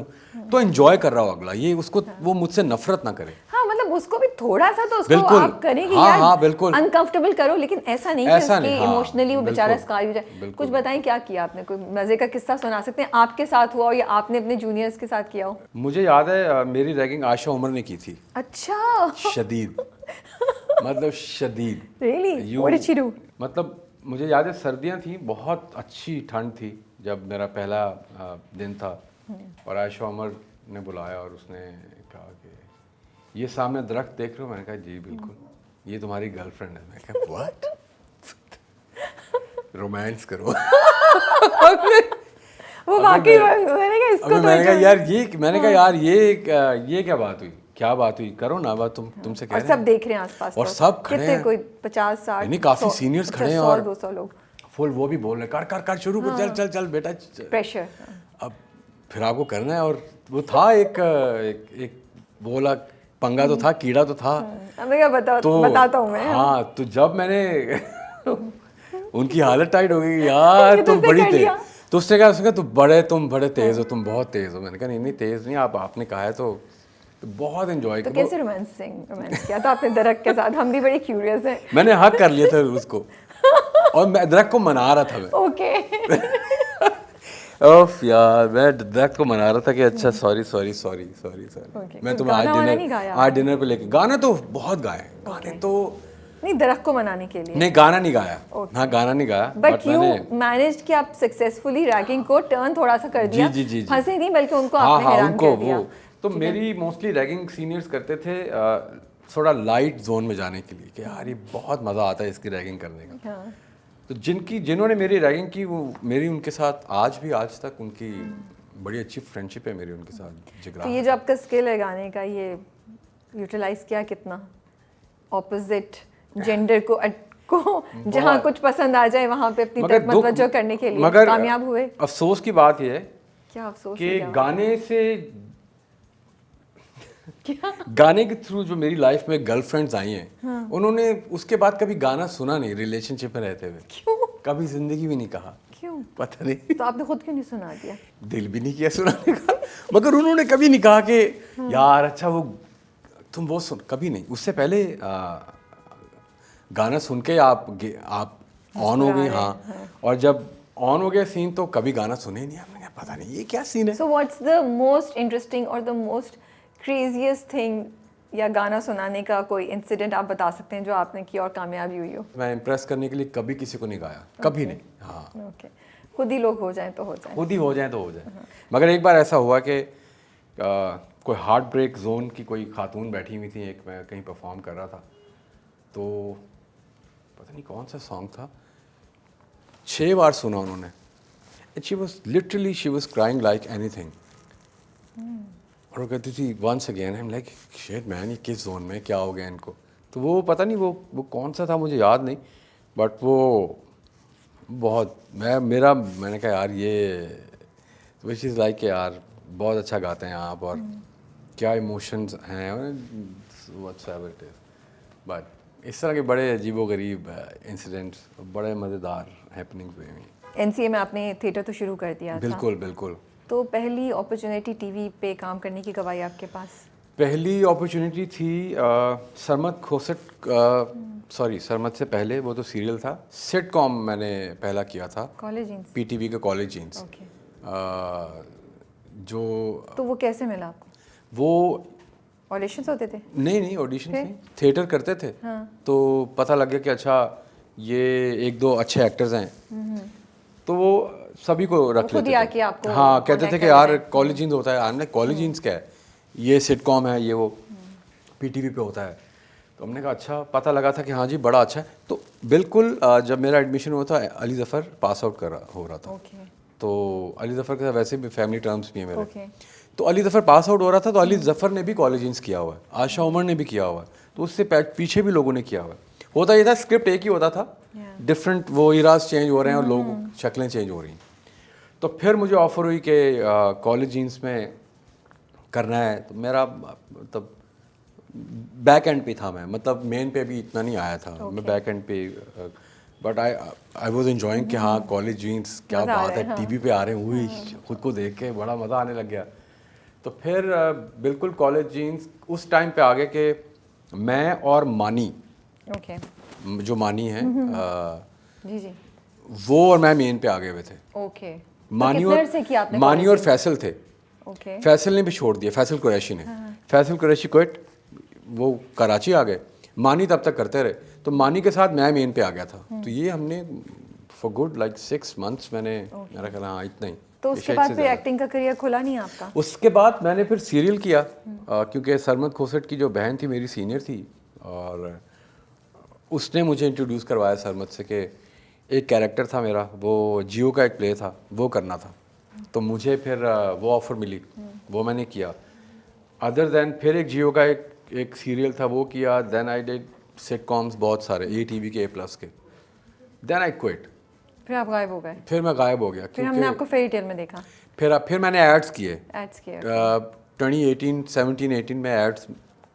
[SPEAKER 2] तो एंजॉय कर रहा हूँ अगला, ये उसको वो मुझसे नफरत ना करे।
[SPEAKER 1] हाँ मतलब उसको भी थोड़ा सा तो उसको
[SPEAKER 2] बिल्कुल।
[SPEAKER 1] आप करेंगे
[SPEAKER 2] हाँ,
[SPEAKER 1] यार,
[SPEAKER 2] हाँ, बिल्कुल।
[SPEAKER 1] अनकंफर्टेबल करो, लेकिन ऐसा नहीं
[SPEAKER 2] ऐसा
[SPEAKER 1] कि
[SPEAKER 2] नहीं, हाँ,
[SPEAKER 1] इमोशनली वो बेचारा
[SPEAKER 2] बिल्कुल,
[SPEAKER 1] स्कार हो जाए।
[SPEAKER 2] बिल्कुल।
[SPEAKER 1] कुछ बताएं क्या किया आपने, कोई मजे का किस्सा सुना सकते हैं, आपके साथ हुआ हो या आपने अपने जूनियर्स के साथ किया हो?
[SPEAKER 2] मुझे याद है मेरी रैगिंग आयशा उमर ने की थी।
[SPEAKER 1] अच्छा।
[SPEAKER 2] शदीद, मतलब शदीद।
[SPEAKER 1] रियली?
[SPEAKER 2] यूं
[SPEAKER 1] व्हाट डिड शी डू?
[SPEAKER 2] मतलब मुझे याद है सर्दियां थी, बहुत अच्छी ठंड थी जब मेरा पहला दिन था, और आयशा उमर ने बुलाया और उसने कहा कि ये सामने दरख्त देख रहे हो? मैंने कहा जी बिल्कुल, ये तुम्हारी गर्लफ्रेंड है। मैं कहा व्हाट, रोमांस करो।
[SPEAKER 1] वो वाकई मैंने कहा इसको
[SPEAKER 2] अबे
[SPEAKER 1] तो
[SPEAKER 2] मैंने कहा
[SPEAKER 1] एक-
[SPEAKER 2] यार ये, मैंने कहा यार ये क्या बात हुई, क्या बात हुई, करो ना बात, तुमसे कह
[SPEAKER 1] और
[SPEAKER 2] रहे
[SPEAKER 1] सब
[SPEAKER 2] हैं।
[SPEAKER 1] देख रहे हैं आसपास
[SPEAKER 2] और
[SPEAKER 1] तो।
[SPEAKER 2] सब खड़े
[SPEAKER 1] कितने,
[SPEAKER 2] हैं।
[SPEAKER 1] कोई 50-60?
[SPEAKER 2] नहीं, काफी सीनियर्स खड़े हैं
[SPEAKER 1] 100
[SPEAKER 2] और
[SPEAKER 1] 200 लोग।
[SPEAKER 2] फुल वो भी बोल रहे कर कर कर शुरू कर, चल चल चल बेटा।
[SPEAKER 1] प्रेशर।
[SPEAKER 2] अब फिर आपको करना है, और वो था एक बोला पंगा तो था, कीड़ा तो था।
[SPEAKER 1] हमें क्या बताता हूँ मैं।
[SPEAKER 2] हाँ, तो जब मैंने उनकी हालत टाइट हो गई यार,
[SPEAKER 1] ये तो
[SPEAKER 2] तुम
[SPEAKER 1] उसने
[SPEAKER 2] बड़ी
[SPEAKER 1] कर
[SPEAKER 2] तेज,
[SPEAKER 1] लिया।
[SPEAKER 2] तो उसने कहा तुम बड़े तेज हो, तुम बहुत तेज हो। मैंने कहा नहीं तेज नहीं, आपने कहा है तो बहुत एंजॉय
[SPEAKER 1] तो
[SPEAKER 2] किया।
[SPEAKER 1] कैसे रोमांस किया था आपने दरख्त के साथ? हम भी बड़ी क्यूरियस हैं।
[SPEAKER 2] मैंने हक कर लिया था उसको, और मैं दरख्त को मना रहा था मैं।
[SPEAKER 1] ओके।
[SPEAKER 2] ओफ यार, मैं दरख्त को मना रहा था कि अच्छा sorry sorry sorry sorry sorry,
[SPEAKER 1] Okay,
[SPEAKER 2] मैं
[SPEAKER 1] कोई
[SPEAKER 2] तुम्हें
[SPEAKER 1] गाना वाना नहीं गाया?
[SPEAKER 2] आज डिनर पे लेके, गाना तो बहुत गाए, गाने तो
[SPEAKER 1] नहीं, दरख्त को मनाने के लिए।
[SPEAKER 2] नहीं, गाना नहीं गाया। हाँ, गाना नहीं गाया,
[SPEAKER 1] बट यू
[SPEAKER 2] मैंने
[SPEAKER 1] मैनेज कि आप सक्सेसफुली रैगिंग को टर्न थोड़ा सा कर दिया।
[SPEAKER 2] जी।
[SPEAKER 1] फंसे नहीं, बल्कि उनको
[SPEAKER 2] हाँ
[SPEAKER 1] आपने
[SPEAKER 2] हाँ,
[SPEAKER 1] हैरान
[SPEAKER 2] उनको
[SPEAKER 1] कर दिया।
[SPEAKER 2] वो तो मेरी मोस्टली रैगिंग सीनियर्स करते थे थोड़ा लाइट जोन में जाने के लिए, कि यार ये बहुत मज़ा आता है इसकी रैगिंग करने का।
[SPEAKER 1] हाँ।
[SPEAKER 2] तो जिन्होंने मेरी रैगिंग की, वो मेरी उनके साथ आज तक उनकी बड़ी अच्छी फ्रेंडशिप है मेरी उनके साथ, जिगरा।
[SPEAKER 1] तो ये जो आपका स्किल है गाने का, ये यूटिलाइज किया कितना ऑपोजिट जेंडर को जहाँ कुछ पसंद आ जाए वहाँ पे अपनी तरफ मतवज्जो करने के लिए
[SPEAKER 2] मगर
[SPEAKER 1] कामयाब हुए?
[SPEAKER 2] अफसोस की बात यह है
[SPEAKER 1] क्या अफसोस
[SPEAKER 2] कि
[SPEAKER 1] है, क्या
[SPEAKER 2] गाने से
[SPEAKER 1] क्या?
[SPEAKER 2] गाने के थ्रू जो मेरी लाइफ में गर्लफ्रेंड्स आई हैं, उन्होंने उसके बाद कभी गाना सुना नहीं रिलेशनशिप में रहते हुए।
[SPEAKER 1] क्यों?
[SPEAKER 2] कभी जिंदगी भी नहीं कहा,
[SPEAKER 1] क्यों?
[SPEAKER 2] पता नहीं।
[SPEAKER 1] तो आपने खुद क्यों नहीं सुना दिया?
[SPEAKER 2] दिल भी नहीं किया सुनाने का, मगर उन्होंने कभी नहीं कहा कि यार अच्छा वो तुम वो सुन, कभी नहीं। उससे पहले गाना सुन के आप ऑन हो गई। हाँ, और जब ऑन हो गया सीन तो कभी गाना सुने ही नहीं आपने, पता नहीं ये क्या सीन है।
[SPEAKER 1] So what's the most interesting और द मोस्ट क्रेजिएस्ट थिंग, या गाना सुनाने का कोई इंसिडेंट आप बता सकते हैं जो आपने किया और कामयाबी हुई हो?
[SPEAKER 2] मैं इम्प्रेस करने के लिए कभी किसी को नहीं गाया, कभी नहीं। हाँ,
[SPEAKER 1] ओके, खुद ही लोग हो जाएं तो हो जाएं।
[SPEAKER 2] खुद ही हो जाए तो हो जाए। मगर एक बार ऐसा हुआ कि कोई हार्ट ब्रेक जोन की कोई खातून बैठी हुई थी, एक मैं कहीं परफॉर्म कर रहा था, तो पता नहीं कौन सा सॉन्ग था, 6 बार सुना उन्होंने, and she was crying like anything, और वो कहती थी once again. I am like shit man, ये किस जोन में, क्या हो गया इनको? तो वो पता नहीं वो कौन सा था, मुझे याद नहीं, बट वो बहुत मैंने कहा यार ये विच इज़ लाइक यार बहुत अच्छा गाते हैं आप, और क्या इमोशंस हैं, व्हाट्सएवर इट इज़। बट इस तरह के बड़े अजीबोगरीब इंसिडेंट्स, बड़े मज़ेदार हैपनिंग्स हुए हैं।
[SPEAKER 1] एनसीए में आपने थिएटर तो शुरू कर दिया था।
[SPEAKER 2] बिल्कुल बिल्कुल।
[SPEAKER 1] तो पहली अपॉर्चुनिटी टीवी पे काम करने की कब आई आपके पास?
[SPEAKER 2] पहली अपॉर्चुनिटी थी सरमत खोसट, सरमत से पहले वो तो सीरियल था, सिटकॉम मैंने पहला किया था,
[SPEAKER 1] कॉलेज जीन्स?
[SPEAKER 2] पीटीवी का कॉलेज जीन्स।
[SPEAKER 1] ओके।
[SPEAKER 2] जो
[SPEAKER 1] तो वो कैसे मिला आपको?
[SPEAKER 2] वो
[SPEAKER 1] ऑडिशंस होते थे?
[SPEAKER 2] नहीं ऑडिशन नहीं, थिएटर करते थे।
[SPEAKER 1] हाँ।
[SPEAKER 2] तो पता लग गया कि अच्छा ये 1-2 अच्छे एक्टर्स हैं, तो वो सभी को रख
[SPEAKER 1] खुद ही
[SPEAKER 2] लेते
[SPEAKER 1] आके
[SPEAKER 2] थे।
[SPEAKER 1] आपको
[SPEAKER 2] हाँ, कहते थे
[SPEAKER 1] contact
[SPEAKER 2] कि
[SPEAKER 1] कर
[SPEAKER 2] यार
[SPEAKER 1] लेते हैं।
[SPEAKER 2] कॉलेज जीन्स होता है, हमने कॉलेज जीन्स क्या है, ये सिटकॉम है, ये वो पीटीवी पे होता है। तो हमने कहा अच्छा, पता लगा था कि हाँ जी बड़ा अच्छा है। तो बिल्कुल जब मेरा एडमिशन हुआ था, अली ज़फ़र पास आउट हो रहा था।
[SPEAKER 1] ओके।
[SPEAKER 2] तो अली ज़फ़र के साथ वैसे भी फैमिली टर्म्स भी हैं मेरे।
[SPEAKER 1] ओके।
[SPEAKER 2] तो अली ज़फ़र पास आउट हो रहा था, तो अली ज़फ़र ने भी कॉलेज जीन्स किया हुआ है, आशा उमर ने भी किया हुआ है, तो उससे पीछे भी लोगों ने किया हुआ है। होता ये था, स्क्रिप्ट एक ही होता था, डिफरेंट वो इराज चेंज हो रहे हैं और लोग शक्लें चेंज हो रही हैं। तो फिर मुझे ऑफ़र हुई कि कॉलेज जीन्स में करना है, तो मेरा मतलब बैक एंड पे था मैं, मतलब मेन पे भी इतना नहीं आया था। मैं बैक एंड पे, बट आई वाज एंजॉयिंग कि हाँ कॉलेज जीन्स क्या
[SPEAKER 1] मज़ा आ
[SPEAKER 2] बात
[SPEAKER 1] रहा
[SPEAKER 2] है,
[SPEAKER 1] है,
[SPEAKER 2] टीवी पे आ रहे हैं, हुई खुद को देख के बड़ा मज़ा आने लग गया। तो फिर बिल्कुल कॉलेज जीन्स उस टाइम पे आ गए कि मैं और मानी,
[SPEAKER 1] ओके
[SPEAKER 2] जो मानी है
[SPEAKER 1] जी जी
[SPEAKER 2] वो और मैं मेन पे आ गए हुए थे।
[SPEAKER 1] ओके
[SPEAKER 2] मानी
[SPEAKER 1] कितने अरसे किया आपने
[SPEAKER 2] मानी और
[SPEAKER 1] college
[SPEAKER 2] फैसल थे।
[SPEAKER 1] में? ओके
[SPEAKER 2] फैसल ने भी छोड़ दिया, फैसल कुरैशी ने। फैसल कुरैशी क्विट, वो कराची आ गए। मानी तब तक करते रहे, तो मानी के साथ मैं मेन पे आ गया था। तो ये हमने फॉर गुड लाइक 6 months मैंने मेरा ख्याल हाँ इतना ही।
[SPEAKER 1] तो
[SPEAKER 2] ये
[SPEAKER 1] उसके
[SPEAKER 2] शायद
[SPEAKER 1] बाद
[SPEAKER 2] से
[SPEAKER 1] फिर
[SPEAKER 2] ज़्यादा।
[SPEAKER 1] एक्टिंग का करियर खुला नहीं आपका?
[SPEAKER 2] उसके बाद मैंने फिर सीरियल किया, क्योंकि सरमद खोसट की जो बहन थी मेरी सीनियर थी, और उसने मुझे इंट्रोड्यूस करवाया सरमद से कि एक कैरेक्टर था मेरा, वो जियो का एक प्ले था, वो करना था। तो मुझे फिर वो ऑफ़र मिली, वो मैंने किया। अदर देन फिर एक जियो का एक सीरियल था, वो किया। देन आई डिड सिटकॉम्स बहुत सारे, ATV के A+ के। देन आई क्विट,
[SPEAKER 1] फिर आप गायब हो गए?
[SPEAKER 2] फिर मैं गायब हो गया।
[SPEAKER 1] फिर हमने आपको फेरी टेल में देखा,
[SPEAKER 2] फिर मैंने एड्स किए।
[SPEAKER 1] एड्स किए।
[SPEAKER 2] 2017-18 में एड्स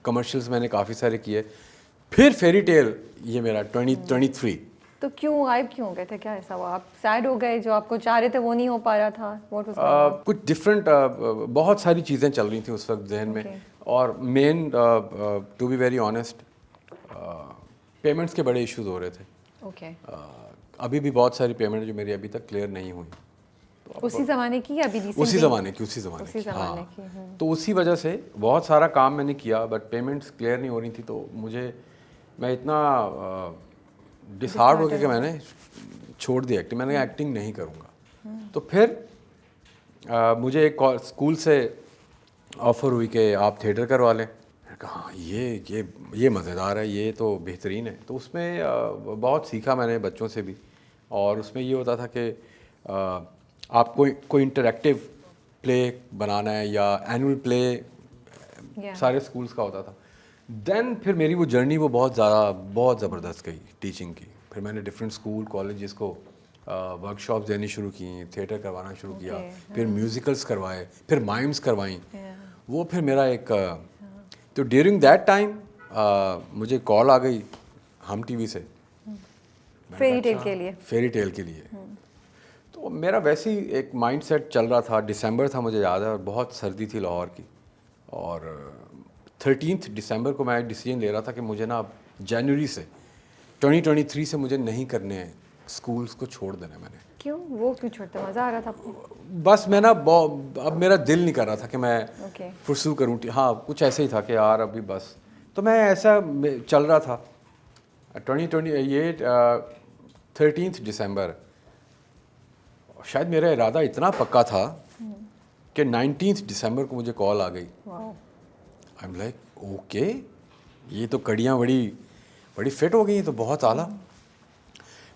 [SPEAKER 2] कमर्शियल्स मैंने काफ़ी सारे किए। फिर फेरी टेल ये मेरा 2023।
[SPEAKER 1] तो क्यों गायब क्यों हो गए थे? क्या ऐसा हुआ? आप सैड हो गए, जो आपको चाह रहे थे वो नहीं हो पा रहा था? What was going on?
[SPEAKER 2] कुछ डिफरेंट बहुत सारी चीज़ें चल रही थी उस वक्त जहन में।
[SPEAKER 1] Okay.
[SPEAKER 2] और मेन to be very honest, payments के बड़े इश्यूज हो रहे थे।
[SPEAKER 1] ओके
[SPEAKER 2] अभी भी बहुत सारी पेमेंट जो मेरी अभी तक क्लियर नहीं हुई।
[SPEAKER 1] उसी ज़माने की या अभी recent
[SPEAKER 2] उसी
[SPEAKER 1] की?
[SPEAKER 2] ज़माने की
[SPEAKER 1] उसी ज़माने की,
[SPEAKER 2] हाँ। तो उसी वजह से बहुत सारा काम मैंने किया, बट पेमेंट्स क्लियर नहीं हो रही थी। तो मैं इतना डिसहार्ड हो गया कि मैंने छोड़ दिया एक्टिंग। मैंने एक्टिंग नहीं करूँगा। तो फिर मुझे एक स्कूल से ऑफ़र हुई कि आप थिएटर करवा लें। मैंने कहा हाँ, ये मज़ेदार है, ये तो बेहतरीन है। तो उसमें बहुत सीखा मैंने बच्चों से भी। और उसमें ये होता था कि आपको कोई इंटरैक्टिव प्ले बनाना है या एनुअल प्ले, सारे स्कूल्स का होता था। देन फिर मेरी वो जर्नी वो बहुत ज़बरदस्त गई टीचिंग की। फिर मैंने डिफरेंट स्कूल कॉलेजेस को वर्कशॉप देनी शुरू की, थिएटर करवाना शुरू किया। फिर म्यूज़िकल्स करवाए, फिर माइम्स करवाई। वो फिर मेरा एक तो ड्यूरिंग दैट टाइम मुझे कॉल आ गई हम टीवी से,
[SPEAKER 1] फेरी टेल के लिए।
[SPEAKER 2] फेरी टेल के लिए। तो मेरा वैसे ही एक माइंडसेट चल रहा था। दिसंबर था मुझे याद है, और बहुत सर्दी थी लाहौर की। और 13 दिसंबर को मैं डिसीजन ले रहा था कि मुझे ना जनवरी से 2023 से मुझे नहीं करने हैं, स्कूल्स को छोड़ देना है मैंने।
[SPEAKER 1] क्यों? वो क्यों छोड़ते? मज़ा आ रहा था आपको?
[SPEAKER 2] बस मैं ना अब मेरा दिल नहीं कर रहा था कि मैं
[SPEAKER 1] ओके
[SPEAKER 2] परस्यू करूँ। हाँ, कुछ ऐसे ही था कि यार अभी बस। तो मैं ऐसा चल रहा था 13 दिसंबर। शायद मेरा इरादा इतना पक्का था कि 19 दिसंबर को मुझे कॉल आ गई। आई एम लाइक ओके, ये तो कड़ियाँ बड़ी फिट हो गई हैं, तो बहुत आला।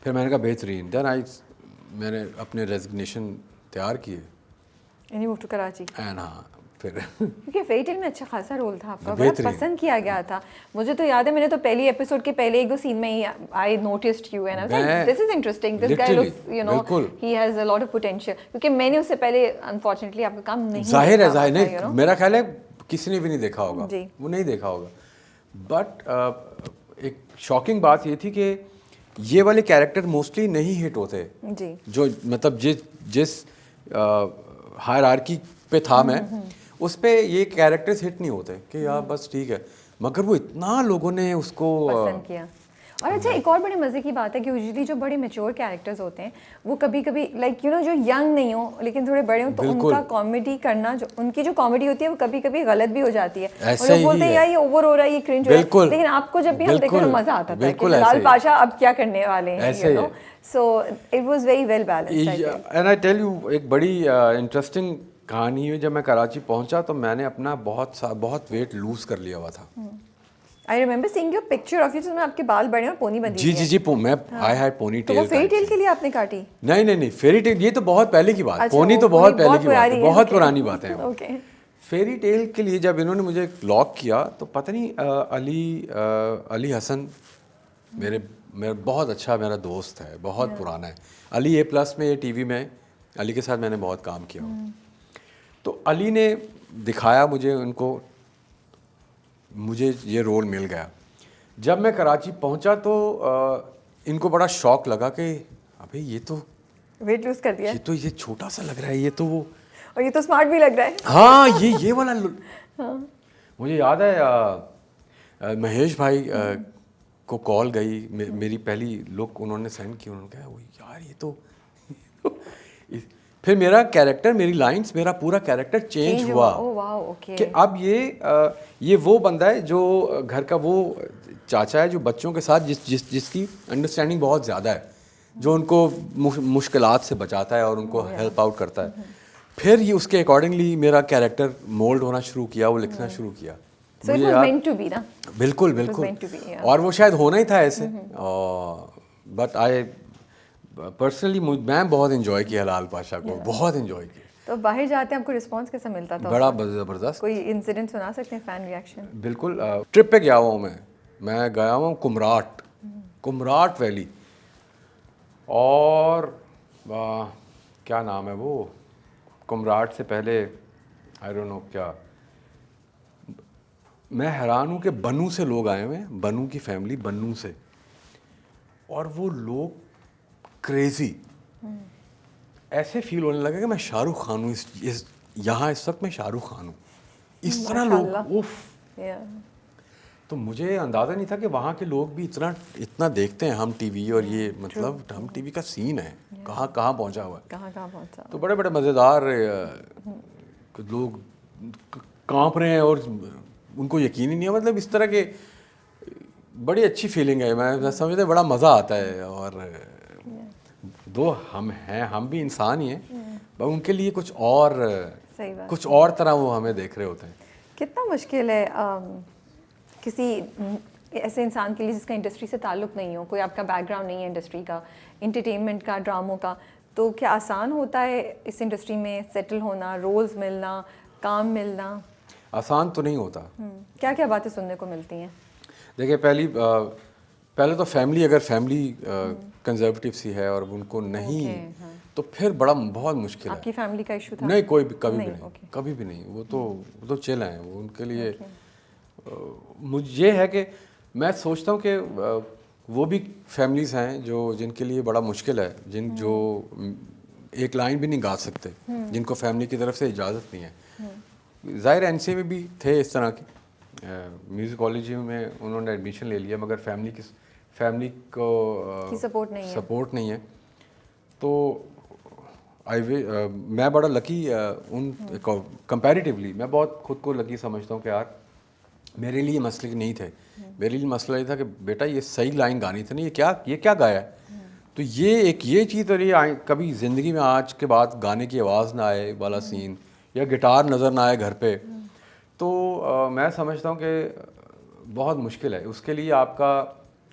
[SPEAKER 2] फिर मैंने कहा बेहतरीन। देन मैंने अपने रेजिग्नेशन तैयार किए
[SPEAKER 1] and you move to Karachi.
[SPEAKER 2] And हाँ फिर
[SPEAKER 1] क्योंकि फेरी टेल में अच्छा खासा रोल था आपका, बड़ा
[SPEAKER 2] बेहतरीन।
[SPEAKER 1] पसंद किया गया था। मुझे तो याद है, मैंने तो पहली एपिसोड के पहले 1-2 सीन में ही I noticed you and I was like this is interesting, this guy looks you know he has a lot of potential. क्योंकि मैंने उससे पहले अनफॉर्चुनेटली आपका काम नहीं
[SPEAKER 2] जाहिर है
[SPEAKER 1] देखा,
[SPEAKER 2] नहीं, मेरा ख्याल है किसी ने भी नहीं देखा होगा,
[SPEAKER 1] जी।
[SPEAKER 2] वो नहीं देखा होगा। बट एक शॉकिंग बात ये थी कि ये वाले कैरेक्टर मोस्टली नहीं हिट होते,
[SPEAKER 1] जी
[SPEAKER 2] जो मतलब जिस हायरार्की पे था मैं, उस पे ये कैरेक्टर्स हिट नहीं होते कि यार बस ठीक है। मगर वो इतना लोगों ने उसको
[SPEAKER 1] पसंद किया। और अच्छा, एक और बड़े मज़े की बात है कि यूजुअली जो बड़े मैच्योर कैरेक्टर्स होते हैं वो कभी कभी लाइक यू नो जो यंग नहीं हो लेकिन थोड़े बड़े हो, तो उनका कॉमेडी करना, जो उनकी जो कॉमेडी होती है वो कभी कभी गलत भी हो जाती है। और लोग बोलते हैं यार ये ओवर हो रहा है, ये क्रिंज हो रहा है, लेकिन आपको जब भी हम देखते हैं मज़ा आता था कि लाल पाशा अब क्या करने वाले हैं, you know. So it was very well balanced.
[SPEAKER 2] And I tell you एक बड़ी इंटरेस्टिंग कहानी है। जब मैं कराची पहुंचा तो मैंने अपना बहुत वेट लूज कर लिया हुआ था।
[SPEAKER 1] I remember seeing your picture of you, जिसमें आपके बाल बड़े और पोनी बंधी
[SPEAKER 2] जी जी जी, मैं आई हैड पोनी टेल।
[SPEAKER 1] तो वो फेरी टेल के लिए आपने काटी?
[SPEAKER 2] नहीं, फेरी टेल ये तो बहुत पहले की बात। पोनी तो बहुत पहले की बात है, बहुत पुरानी बात है।
[SPEAKER 1] ओके।
[SPEAKER 2] फेरी टेल के लिए जब इन्होंने मुझे लॉक किया तो पता नहीं अली हसन मेरा बहुत अच्छा मेरा दोस्त है, बहुत पुराना है। अली A+ में, ये टीवी में अली के साथ मैंने बहुत काम किया। तो अली ने दिखाया मुझे मुझे ये रोल मिल गया। जब मैं कराची पहुंचा तो इनको बड़ा शौक लगा कि अबे ये तो
[SPEAKER 1] वेट लूज कर दिया,
[SPEAKER 2] ये छोटा सा लग रहा है, ये तो वो,
[SPEAKER 1] और ये तो स्मार्ट भी लग रहा है।
[SPEAKER 2] हाँ ये वाला हाँ। मुझे याद है महेश भाई को कॉल गई, मेरी पहली लुक उन्होंने सेंड की, उन्होंने कहा वो यार ये तो फिर मेरा कैरेक्टर, मेरी लाइंस, मेरा पूरा कैरेक्टर चेंज हुआ।
[SPEAKER 1] Oh wow, okay.
[SPEAKER 2] कि अब ये वो बंदा है जो घर का वो चाचा है जो बच्चों के साथ जिसकी अंडरस्टैंडिंग बहुत ज़्यादा है, जो उनको मुश्किलात से बचाता है और उनको हेल्प आउट करता है। फिर ये उसके अकॉर्डिंगली मेरा कैरेक्टर मोल्ड होना शुरू किया, वो लिखना शुरू किया।
[SPEAKER 1] So it was meant to be ना?
[SPEAKER 2] बिल्कुल
[SPEAKER 1] meant to
[SPEAKER 2] बिल्कुल,
[SPEAKER 1] be, yeah.
[SPEAKER 2] और वो शायद होना ही था ऐसे। बट आई पर्सनली मैं बहुत इन्जॉय किया हलाल पाशा को, बहुत इन्जॉय किया।
[SPEAKER 1] तो बाहर जाते हैं आपको रिस्पांस कैसा मिलता था?
[SPEAKER 2] बड़ा ज़बरदस्त।
[SPEAKER 1] कोई इंसिडेंट सुना सकते हैं, फैन रिएक्शन?
[SPEAKER 2] बिल्कुल। ट्रिप पे गया हुआ हूँ मैं गया हुआ हूँ कुमराट वैली, और क्या नाम है वो, कुमराट से पहले आई डोंट नो क्या। मैं हैरान हूँ कि बन्नू से लोग आए हुए हैं, बन्नू की फैमिली, बन्नू से, और वो लोग क्रेजी, ऐसे फील होने लगा कि मैं शाहरुख खान हूँ यहाँ इस वक्त मैं शाहरुख खान हूँ, इस तरह लोग, उफ। तो मुझे अंदाज़ा नहीं था कि वहाँ के लोग भी इतना देखते हैं हम टीवी, और ये मतलब हम टीवी का सीन है, कहाँ पहुँचा हुआ है,
[SPEAKER 1] कहाँ पहुँचा।
[SPEAKER 2] तो बड़े बड़े मज़ेदार लोग कांप रहे हैं और उनको यकीन ही नहीं है, मतलब इस तरह के बड़ी अच्छी फीलिंग है। मैं समझते बड़ा मज़ा आता है, और दो हम हैं, हम भी इंसान ही हैं, पर उनके लिए कुछ और तरह वो हमें देख रहे होते हैं।
[SPEAKER 1] कितना मुश्किल है किसी ऐसे इंसान के लिए जिसका इंडस्ट्री से ताल्लुक़ नहीं हो, कोई आपका बैकग्राउंड नहीं है इंडस्ट्री का, इंटरटेनमेंट का, ड्रामों का, तो क्या आसान होता है इस इंडस्ट्री में सेटल होना, रोल्स मिलना, काम मिलना?
[SPEAKER 2] आसान तो नहीं होता।
[SPEAKER 1] क्या क्या बातें सुनने को मिलती हैं?
[SPEAKER 2] देखिए, पहले तो फैमिली कंजर्वेटिव सी है और उनको नहीं, तो फिर बहुत मुश्किल है।
[SPEAKER 1] आपकी फैमिली का इशू था?
[SPEAKER 2] नहीं, कभी भी नहीं। वो तो चिल हैं, वो उनके लिए मुझे ये है कि मैं सोचता हूँ कि वो भी फैमिलीज़ हैं जिनके लिए बड़ा मुश्किल है, जो एक लाइन भी नहीं गा सकते, जिनको फैमिली की तरफ से इजाज़त नहीं है। ज़ाहिर एनसीए में भी थे इस तरह के, म्यूज़िक कॉलेज में उन्होंने एडमिशन ले लिया, मगर फैमिली को सपोर्ट नहीं है। तो मैं बड़ा लकी कंपैरेटिवली मैं बहुत खुद को लकी समझता हूँ कि यार मेरे लिए मसले नहीं थे। मेरे लिए मसला ये था कि बेटा ये सही लाइन गानी थी ना, ये क्या गाया है। तो ये चीज़, और ये कभी ज़िंदगी में आज के बाद गाने की आवाज़ ना आए वाला सीन, या गिटार नज़र ना आए घर पे, तो मैं समझता हूँ कि बहुत मुश्किल है। उसके लिए आपका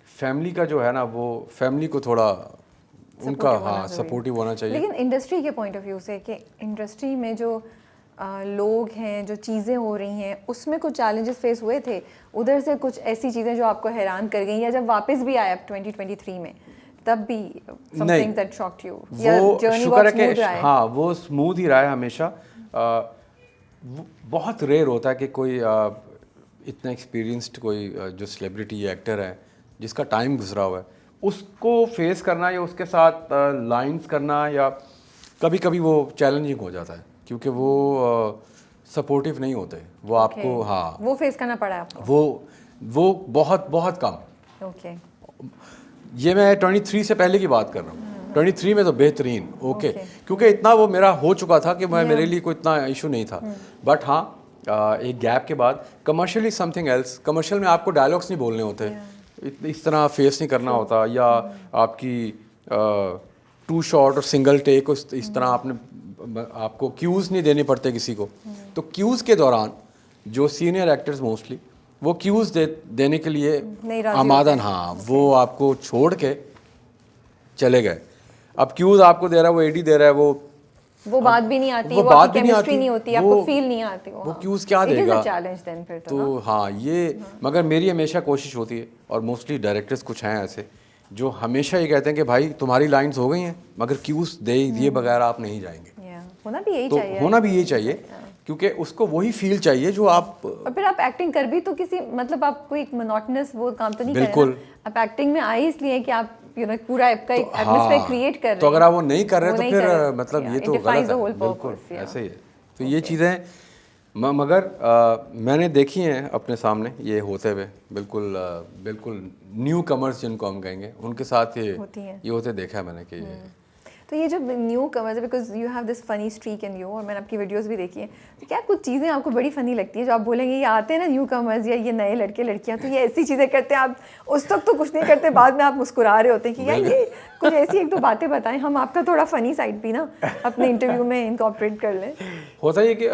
[SPEAKER 2] फैमिली का जो है ना, वो फैमिली को थोड़ा उनका सपोर्टिव होना चाहिए।
[SPEAKER 1] लेकिन इंडस्ट्री के पॉइंट ऑफ व्यू से, कि इंडस्ट्री में जो लोग हैं, जो चीज़ें हो रही हैं, उसमें कुछ चैलेंजेस फेस हुए थे, उधर से कुछ ऐसी चीज़ें जो आपको हैरान कर गई, या जब वापस भी आया 2023 में तब भी समथिंग दैट शॉक्ड यू, या जर्नी बहुत स्मूथ रहा है?
[SPEAKER 2] हाँ, वो स्मूथ ही रहा है हमेशा। बहुत रेयर होता है कि कोई इतना एक्सपीरियंस्ड कोई जो सेलिब्रिटी या एक्टर है जिसका टाइम गुजरा हुआ है, उसको फेस करना या उसके साथ लाइंस करना, या कभी कभी वो चैलेंजिंग हो जाता है, क्योंकि वो सपोर्टिव नहीं होते वो आपको। हाँ,
[SPEAKER 1] वो फेस करना पड़ा आपको?
[SPEAKER 2] वो बहुत कम।
[SPEAKER 1] ओके,
[SPEAKER 2] ये मैं 23 से पहले की बात कर रहा हूँ। 23 में तो बेहतरीन, ओके, क्योंकि इतना वो मेरा हो चुका था कि मेरे लिए कोई इतना इशू नहीं था। बट हाँ, एक गैप के बाद कमर्शियली समथिंग एल्स, कमर्शियल में आपको डायलॉग्स नहीं बोलने होते, इस तरह फेस नहीं करना होता, या आपकी 2 शॉट और सिंगल टेक इस तरह आपको क्यूज़ नहीं देने पड़ते किसी को। तो क्यूज़ के दौरान जो सीनियर एक्टर्स मोस्टली वो क्यूज़ देने के लिए आमादन, हाँ, वो आपको छोड़ के चले गए। अब क्यूज़ आपको दे रहा है वो एडी दे रहा है, वो
[SPEAKER 1] बात भी नहीं आती, वो आपकी केमिस्ट्री नहीं होती, आपको फील नहीं आती,
[SPEAKER 2] वो क्यूज़ क्या देगा।
[SPEAKER 1] चैलेंज देन फिर
[SPEAKER 2] तो हाँ, ये मगर मेरी हमेशा कोशिश होती है, और मोस्टली डायरेक्टर्स कुछ हैं ऐसे जो हमेशा ये कहते हैं कि भाई तुम्हारी लाइंस हो गई हैं, मगर क्यूज़ दिए बगैर आप नहीं जाएंगे।
[SPEAKER 1] होना भी यही चाहिए,
[SPEAKER 2] क्योंकि उसको वही फील चाहिए जो आप।
[SPEAKER 1] और फिर आप एक्टिंग कर भी तो किसी, मतलब आप कोई एक मोनोटोनस वो काम तो नहीं कर रहे।
[SPEAKER 2] बिल्कुल,
[SPEAKER 1] आप एक्टिंग में आए इसलिए कि आप पूरा आपका एक एटमॉस्फेयर क्रिएट कर रहे हैं।
[SPEAKER 2] तो अगर आप वो नहीं कर रहे तो फिर मतलब ये तो गलत है। बिल्कुल ऐसे ही है। तो ये चीज़ें मगर मैंने देखी हैं अपने सामने ये होते हुए, बिल्कुल न्यू कमर्स जिनको हम कहेंगे, उनके साथ ये होते देखा है मैंने कि ये
[SPEAKER 1] तो ये जब new commerce, because you have this funny streak in you, और मैंने आपकी वीडियोस भी देखी है, तो क्या कुछ चीज़ें आपको बड़ी फनी लगती है जो आप बोलेंगे ये आते हैं ना न्यू कमर्स या ये नए लड़के लड़कियां, तो ये ऐसी चीज़ें करते हैं, आप उस तक तो कुछ नहीं करते, बाद में आप मुस्कुरा रहे होते हैं कि यार ये कुछ ऐसी एक दो बातें बताएं, हम आपका थोड़ा फनी साइड भी ना अपने इंटरव्यू में इनकॉर्पोरेट कर लें।
[SPEAKER 2] होता है कि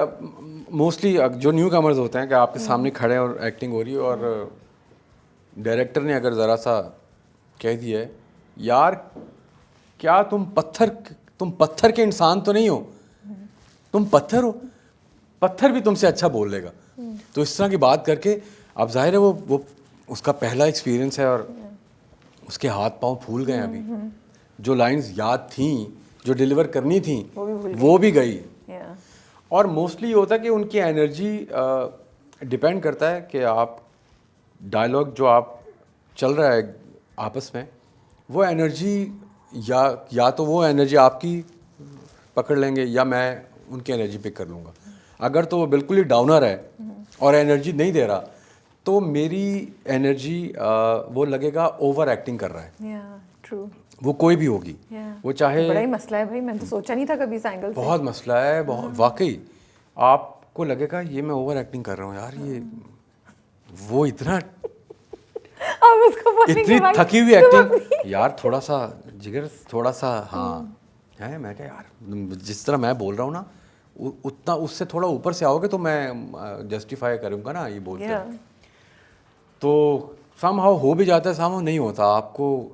[SPEAKER 2] मोस्टली जो न्यू कमर्स होते हैं कि आपके सामने खड़े हैं और एक्टिंग हो रही है और डायरेक्टर ने अगर ज़रा सा कह दिया है यार क्या तुम पत्थर के इंसान तो नहीं हो, तुम पत्थर हो, पत्थर भी तुमसे अच्छा बोल लेगा। तो इस तरह की बात करके अब जाहिर है वो उसका पहला एक्सपीरियंस है और उसके हाथ पांव फूल गए अभी। जो लाइंस याद थी जो डिलीवर करनी थी वो भी गई। और मोस्टली ये होता है कि उनकी एनर्जी डिपेंड करता है कि आप डायलॉग जो आप चल रहा है आपस में, वो एनर्जी या तो वो एनर्जी आपकी पकड़ लेंगे या मैं उनकी एनर्जी पिक कर लूँगा। अगर तो वो बिल्कुल ही डाउनर है और एनर्जी नहीं दे रहा तो मेरी एनर्जी वो लगेगा ओवर एक्टिंग कर रहा है।
[SPEAKER 1] ट्रू।
[SPEAKER 2] वो कोई भी होगी, वो चाहे
[SPEAKER 1] बड़ा ही मसला है भाई, मैंने तो सोचा नहीं था कभी इस एंगल से।
[SPEAKER 2] बहुत मसला है, बहुत वाकई आपको लगेगा ये मैं ओवर एक्टिंग कर रहा हूँ यार, ये वो इतना
[SPEAKER 1] आप उसको बोलेंगे
[SPEAKER 2] इतनी
[SPEAKER 1] भाई,
[SPEAKER 2] थकी हुई एक्टिंग यार, थोड़ा सा जिगर, थोड़ा सा हाँ है। मैं क्या यार जिस तरह मैं बोल रहा हूँ ना उतना उससे थोड़ा ऊपर से आओगे तो मैं जस्टिफाई करूँगा ना ये बोलते हैं। तो समहाउ हो भी जाता है, समहाउ नहीं होता। आपको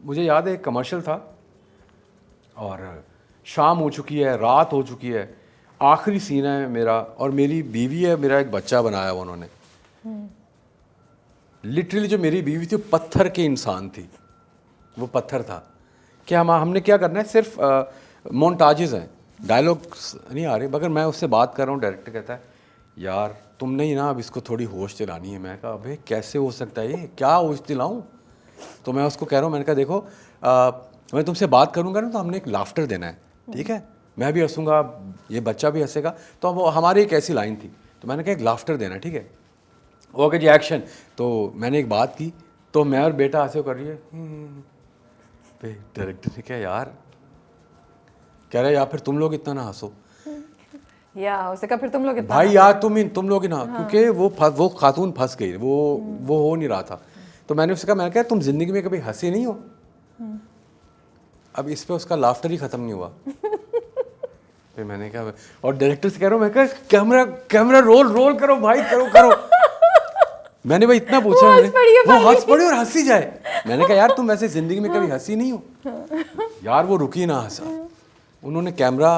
[SPEAKER 2] मुझे याद है एक कमर्शियल था और शाम हो चुकी है, रात हो चुकी है, आखिरी सीन है मेरा और मेरी बीवी है, मेरा एक बच्चा बनाया हुआ उन्होंने। लिटरली जो मेरी बीवी थी पत्थर के इंसान थी, वो पत्थर था कि हमने क्या करना है, सिर्फ मोन्टाजेस हैं, डायलॉग नहीं आ रहे, मगर मैं उससे बात कर रहा हूँ। डायरेक्टर कहता है यार तुमने ही ना अब इसको थोड़ी होश दिलानी है। मैं कहा अबे कैसे हो सकता है, ये क्या होश दिलाऊं? तो मैं उसको कह रहा हूँ, मैंने कहा देखो मैं तुमसे बात करूँगा ना तो हमने एक लाफ्टर देना है, ठीक है? मैं भी हंसूंगा, ये बच्चा भी हंसेगा। तो वो हमारी एक ऐसी लाइन थी, तो मैंने कहा एक लाफ्टर देना है, ठीक है? ओके जी एक्शन। तो मैंने एक बात की तो मैं और बेटा ऐसे कर रही है। डायरेक्टर ने कहा यार, कह रहा है या फिर तुम लोग इतना ना हंसो,
[SPEAKER 1] या उसने कहा फिर तुम लोग इतना
[SPEAKER 2] भाई यार तुम लोग ही ना, क्योंकि वो खातून फंस गई, वो हो नहीं रहा था। तो मैंने उससे कहा, मैंने कहा तुम जिंदगी में कभी हंसी नहीं हो? अब इस पे उसका लाफ्टर ही खत्म नहीं हुआ। फिर मैंने कहा, और डायरेक्टर से कह रहा हूँ, मैं कहा कैमरा रोल करो भाई, करो। मैंने भाई इतना पूछा, वो हंस पड़ी और हंसी जाए। मैंने कहा यार तुम वैसे जिंदगी में कभी हंसी नहीं हो? यार वो रुकी ना हंसा। उन्होंने कैमरा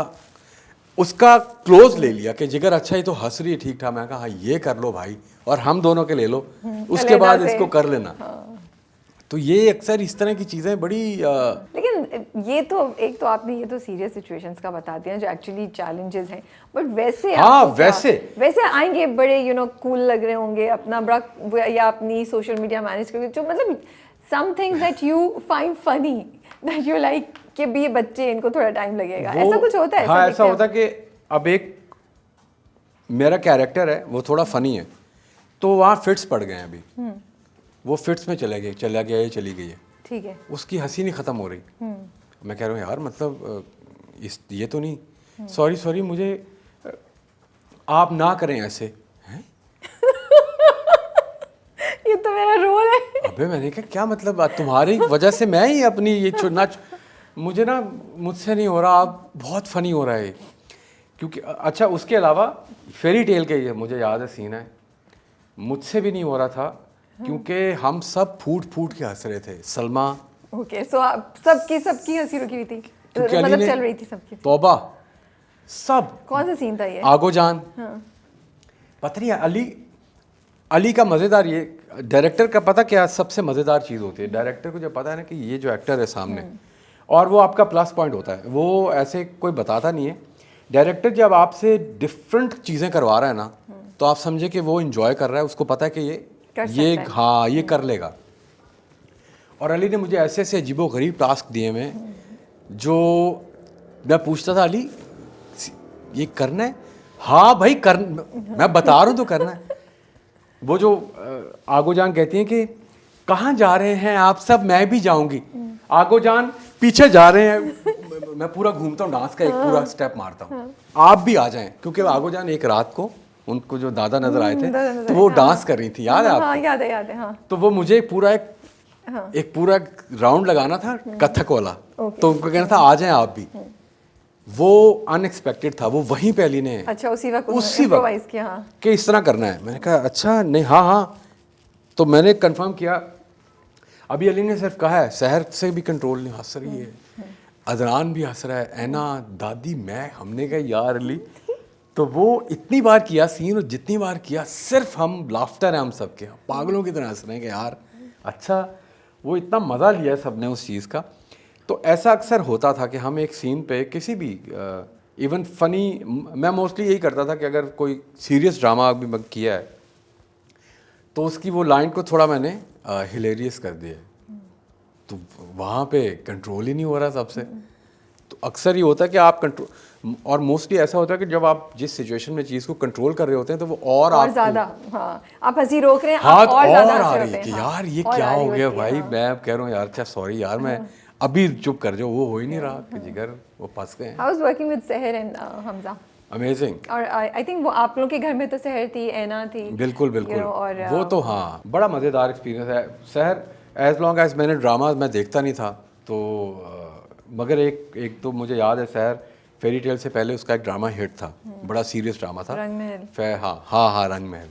[SPEAKER 2] उसका क्लोज ले लिया कि जिगर अच्छा ही तो हंस रही है, ठीक ठाक। मैं कहा हाँ ये कर लो भाई और हम दोनों के ले लो, उसके बाद इसको कर लेना। तो ये अक्सर इस तरह की चीज़ें बड़ी
[SPEAKER 1] लेकिन ये तो एक तो आपने ये तो सीरियस सिचुएशंस का बता दिया जो एक्चुअली चैलेंजेस हैं, बट वैसे
[SPEAKER 2] हाँ
[SPEAKER 1] वैसे आएंगे बड़े कूल लग रहे होंगे अपना बड़ा, या अपनी सोशल मीडिया मैनेज करके, जो मतलब some things that you find funny that you like कि भी ये बच्चे इनको थोड़ा टाइम लगेगा, ऐसा कुछ होता है?
[SPEAKER 2] हाँ ऐसा होता है कि अब एक मेरा कैरेक्टर है वो थोड़ा फनी है, तो वहाँ फिट्स पड़ गए हैं अभी, वो फिट्स में चली गई है,
[SPEAKER 1] ठीक है,
[SPEAKER 2] उसकी हंसी नहीं ख़त्म हो रही। मैं कह रहा हूँ यार मतलब ये तो नहीं, सॉरी मुझे आप ना करें ऐसे हैं?
[SPEAKER 1] ये तो मेरा रोल है।
[SPEAKER 2] अबे मैंने कहा क्या मतलब, तुम्हारी वजह से मैं ही अपनी ये मुझे ना मुझसे नहीं हो रहा, आप बहुत फ़नी हो रहा है। क्योंकि अच्छा उसके अलावा फेरी टेल के ये मुझे याद है सीन है, मुझसे भी नहीं हो रहा था क्योंकि हम सब फूट के हंस रहे थे। सलमा
[SPEAKER 1] ओके, सो आप सबकी हंसी रुकी हुई थी, मतलब चल रही थी सबकी।
[SPEAKER 2] तौबा सब।
[SPEAKER 1] कौन सा सीन था ये?
[SPEAKER 2] आगो जान। हाँ। पता नहीं अली का मज़ेदार, ये डायरेक्टर का पता क्या सबसे मज़ेदार चीज़ होती है, डायरेक्टर को जब पता है ना कि ये जो एक्टर है सामने, और वो आपका प्लस पॉइंट होता है, वो ऐसे कोई बताता नहीं है। डायरेक्टर जब आपसे डिफरेंट चीज़ें करवा रहा है ना, तो आप समझे कि वो इन्जॉय कर रहा है, उसको पता है कि ये कर लेगा। और अली ने मुझे ऐसे ऐसे अजीबोगरीब टास्क दिए में, जो मैं पूछता था अली ये करना है, हाँ भाई कर, मैं बता रहा हूँ तो करना है। वो जो आगो जान कहती हैं कि कहाँ जा रहे हैं आप सब, मैं भी जाऊंगी। आगो जान पीछे जा रहे हैं, मैं पूरा घूमता हूँ, डांस का एक पूरा स्टेप मारता हूँ, आप भी आ जाएं। क्योंकि आगो जान एक रात को उनको जो दादा नजर आए थे तो वो डांस कर रही थी, याद है
[SPEAKER 1] हाँ,
[SPEAKER 2] आपको?
[SPEAKER 1] याद है हाँ।
[SPEAKER 2] तो वो मुझे पूरा एक पूरा राउंड लगाना था कथक वाला, तो उनको कहना था आ जाएं आप भी। वो अनएक्सपेक्टेड था, वो वहीं पे अली ने
[SPEAKER 1] अच्छा उसी वक्त
[SPEAKER 2] उसी
[SPEAKER 1] इम्प्रोवाइज
[SPEAKER 2] वक्त
[SPEAKER 1] किया। हाँ
[SPEAKER 2] कि इस तरह करना है। मैंने कहा अच्छा नहीं, हाँ हाँ। तो मैंने कंफर्म किया। अभी अली ने सिर्फ कहा है, सहर से भी कंट्रोल नहीं, हंस रही है, अदनान भी हंस रहा है, ऐना दादी मैं, हमने कहा यार अली। तो वो इतनी बार किया सीन, और जितनी बार किया सिर्फ हम लाफ्टर है, हम सब के पागलों की तरह हंस रहे हैं कि यार अच्छा। वो इतना मज़ा लिया सबने उस चीज़ का। तो ऐसा अक्सर होता था कि हम एक सीन पे किसी भी इवन फनी, मैं मोस्टली यही करता था कि अगर कोई सीरियस ड्रामा अभी किया है तो उसकी वो लाइन को थोड़ा मैंने हिलेरियस कर दिया है। तो वहाँ पे कंट्रोल ही नहीं हो रहा सबसे। तो अक्सर ये होता है कि आप कंट्रोल, और मोस्टली ऐसा होता है कि जब आप जिस सिचुएशन में चीज़ को कंट्रोल कर रहे होते हैं तो वो और
[SPEAKER 1] ज़्यादा, हाँ आप हंसी रोक रहे हैं,
[SPEAKER 2] हाँ
[SPEAKER 1] आप और ज़्यादा
[SPEAKER 2] और
[SPEAKER 1] हंस
[SPEAKER 2] आ
[SPEAKER 1] रहे
[SPEAKER 2] रही
[SPEAKER 1] होते
[SPEAKER 2] है
[SPEAKER 1] हैं।
[SPEAKER 2] कि
[SPEAKER 1] हाँ,
[SPEAKER 2] यार ये
[SPEAKER 1] और
[SPEAKER 2] क्या
[SPEAKER 1] आ रही
[SPEAKER 2] हो गया
[SPEAKER 1] होती है,
[SPEAKER 2] भाई।
[SPEAKER 1] हाँ।
[SPEAKER 2] मैं कह रहा हूँ यार अच्छा सॉरी यार, मैं अभी चुप कर जाओ, वो हो ही नहीं रहा कि जिगर वो फंस गए हैं।
[SPEAKER 1] आई वाज वर्किंग विद सहर एंड हमजा।
[SPEAKER 2] अमेजिंग।
[SPEAKER 1] और आई थिंक वो आप लोगों के घर में तो सहर थी, ऐना थी।
[SPEAKER 2] बिल्कुल बिल्कुल
[SPEAKER 1] you know, और
[SPEAKER 2] वो तो हाँ बड़ा मज़ेदार एक्सपीरियंस है। शहर एज लॉन्ग एज मैंने ड्रामा मैं देखता नहीं था तो मगर एक तो मुझे याद है, शहर फेरी टेल से पहले उसका एक ड्रामा हिट था, बड़ा सीरियस ड्रामा था,
[SPEAKER 1] रंग महल।
[SPEAKER 2] हाँ हाँ हाँ रंग महल,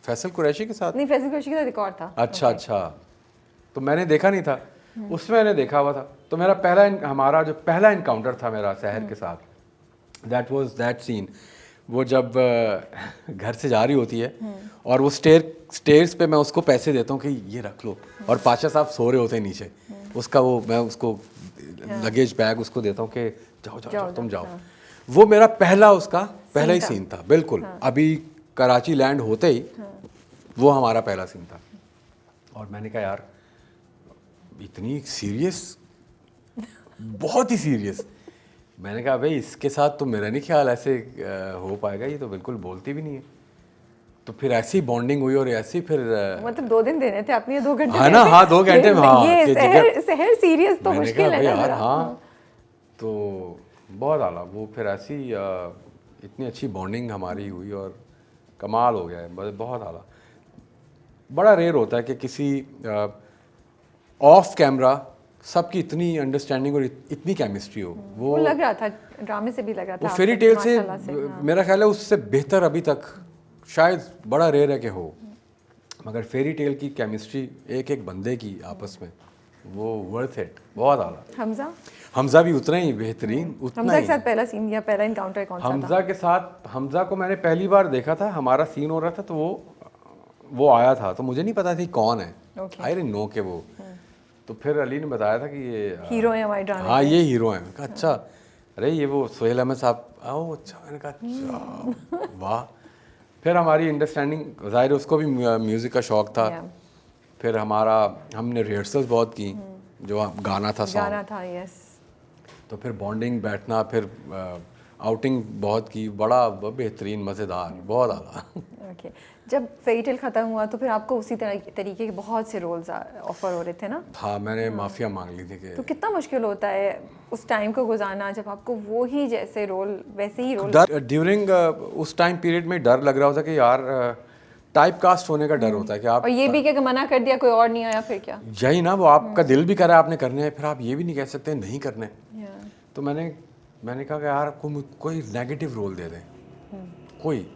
[SPEAKER 2] फैसल कुरैशी के साथ।
[SPEAKER 1] नहीं, फैसल कुरैशी का रिकॉर्ड था।
[SPEAKER 2] अच्छा अच्छा, तो मैंने देखा नहीं था, उसमें मैंने देखा हुआ था। तो मेरा हमारा जो पहला इनकाउंटर था मेरा शहर के साथ, दैट वाज दैट सीन। वो जब घर से जा रही होती है और वो स्टेयर्स पे मैं उसको पैसे देता हूँ कि ये रख लो, और पाशा साहब सो रहे होते हैं नीचे, उसका वो मैं उसको लगेज बैग उसको देता हूँ कि जाओ जाओ जाओ तुम जाओ। वो मेरा पहला ही सीन था बिल्कुल। अभी कराची लैंड होते ही वो हमारा पहला सीन था। और मैंने कहा यार इतनी सीरियस, बहुत ही सीरियस। मैंने कहा भाई इसके साथ तो मेरा नहीं ख्याल ऐसे हो पाएगा, ये तो बिल्कुल बोलती भी नहीं है। तो फिर ऐसी बॉन्डिंग हुई और ऐसी फिर
[SPEAKER 1] मतलब 2 दिन देने थे अपने, 2 घंटे।
[SPEAKER 2] हाँ ना, हाँ 2 घंटे में, हाँ
[SPEAKER 1] ये सहर सीरियस तो मुश्किल है ना
[SPEAKER 2] यार।
[SPEAKER 1] जरा।
[SPEAKER 2] हाँ तो बहुत आला वो फिर ऐसी इतनी अच्छी बॉन्डिंग हमारी हुई और कमाल हो गया है, बहुत आला। बड़ा रेयर होता है कि किसी ऑफ कैमरा सबकी इतनी अंडरस्टैंडिंग और इतनी केमिस्ट्री हो।
[SPEAKER 1] वो लग रहा था, ड्रामे से भी लग रहा था।
[SPEAKER 2] वो फेरी टेल से
[SPEAKER 1] हाँ।
[SPEAKER 2] मेरा ख्याल है उससे बेहतर अभी तक शायद बड़ा रेयर है कि हो, मगर फेरी टेल की केमिस्ट्री एक एक बंदे की आपस में वो वर्थ इट, बहुत आला। हमजा भी उतना ही बेहतरीन, उतना
[SPEAKER 1] हमजा
[SPEAKER 2] ही।
[SPEAKER 1] के साथ पहला सीन या पहला इनकाउंटर कौन सा था?
[SPEAKER 2] हमजा के साथ, हमजा को मैंने पहली बार देखा था, हमारा सीन हो रहा था तो वो आया था, तो मुझे नहीं पता थी कौन है, आई डिडंट नो के वो। तो फिर अली ने बताया था कि ये
[SPEAKER 1] हीरो है हमारे ड्रामे।
[SPEAKER 2] हाँ ये हीरो है। मैंने कहा अच्छा, अरे ये वो सोहेल अहमद साहब, ओह अच्छा। मैंने कहा अच्छा वाह। फिर हमारी अंडरस्टैंडिंग, ज़ाहिर उसको भी म्यूज़िक का शौक़ था। फिर हमने रिहर्सल्स बहुत की, जो गाना था
[SPEAKER 1] यस।
[SPEAKER 2] तो फिर बॉन्डिंग, बैठना, फिर आउटिंग बहुत की, बड़ा बेहतरीन, मज़ेदार, बहुत आला।
[SPEAKER 1] ओके, जब फेरी टेल ख़त्म हुआ तो फिर आपको उसी तरीके के बहुत से रोल्स ऑफर हो रहे थे ना?
[SPEAKER 2] हाँ मैंने माफिया मांग ली थी कि
[SPEAKER 1] तो कितना मुश्किल होता है उस टाइम को गुजारना जब आपको वो ही जैसे रोल, वैसे ही रोल।
[SPEAKER 2] ड्यूरिंग उस टाइम पीरियड में डर लग रहा होता कि यार टाइप कास्ट होने का डर होता है कि आप,
[SPEAKER 1] और ये भी कि मना कर दिया कोई और नहीं आया फिर क्या?
[SPEAKER 2] यही ना, वो आपका दिल भी कर रहा है आपने करने हैं, फिर आप ये भी नहीं कह सकते नहीं करने। तो मैंने कहा कि यार कोई नेगेटिव रोल दे दें, कोई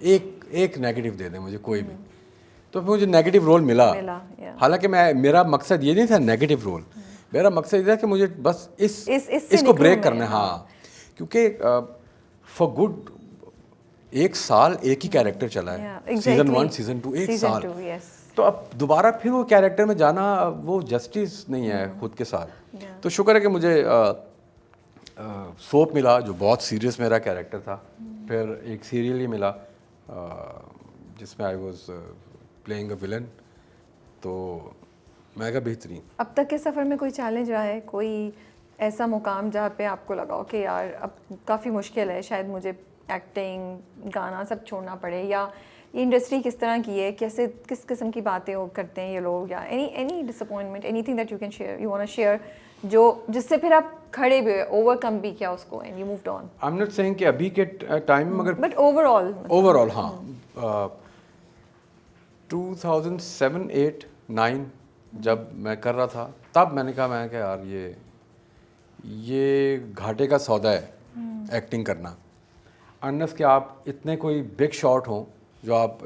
[SPEAKER 2] एक नेगेटिव दे दें मुझे कोई भी। तो फिर मुझे नेगेटिव रोल मिला। हालांकि मेरा मकसद ये नहीं था नेगेटिव रोल, मेरा मकसद ये था कि मुझे बस इसको ब्रेक करना है। हाँ, क्योंकि फॉर गुड 1 साल एक ही कैरेक्टर चला है, सीजन 1 सीजन 2 1 साल। तो अब दोबारा फिर वो कैरेक्टर में जाना वो जस्टिस नहीं है खुद के साथ। तो शुक्र है कि मुझे सोप मिला जो बहुत सीरियस मेरा कैरेक्टर था। फिर एक सीरियल ही मिला जिसमें I was playing a villain, तो मैं कहा बेहतरीन।
[SPEAKER 1] अब तक के सफ़र में कोई चैलेंज रहा है, कोई ऐसा मुकाम जहाँ पे आपको लगा हो कि यार अब काफ़ी मुश्किल है, शायद मुझे एक्टिंग गाना सब छोड़ना पड़े, या ये इंडस्ट्री किस तरह की है, कैसे किस किस्म की बातें वो करते हैं ये लोग, या any disappointment, anything that you can share, you want to share, जो जिससे फिर आप खड़े भी हुए, ओवरकम भी किया उसको and you moved on?
[SPEAKER 2] I am not saying कि अभी के टाइम में, मगर
[SPEAKER 1] बट ओवरऑल
[SPEAKER 2] हाँ 2007 8 9 जब मैं कर रहा था, तब मैंने कहा यार ये घाटे का सौदा है एक्टिंग करना, अनलेस कि आप इतने कोई बिग शॉट हो जो आप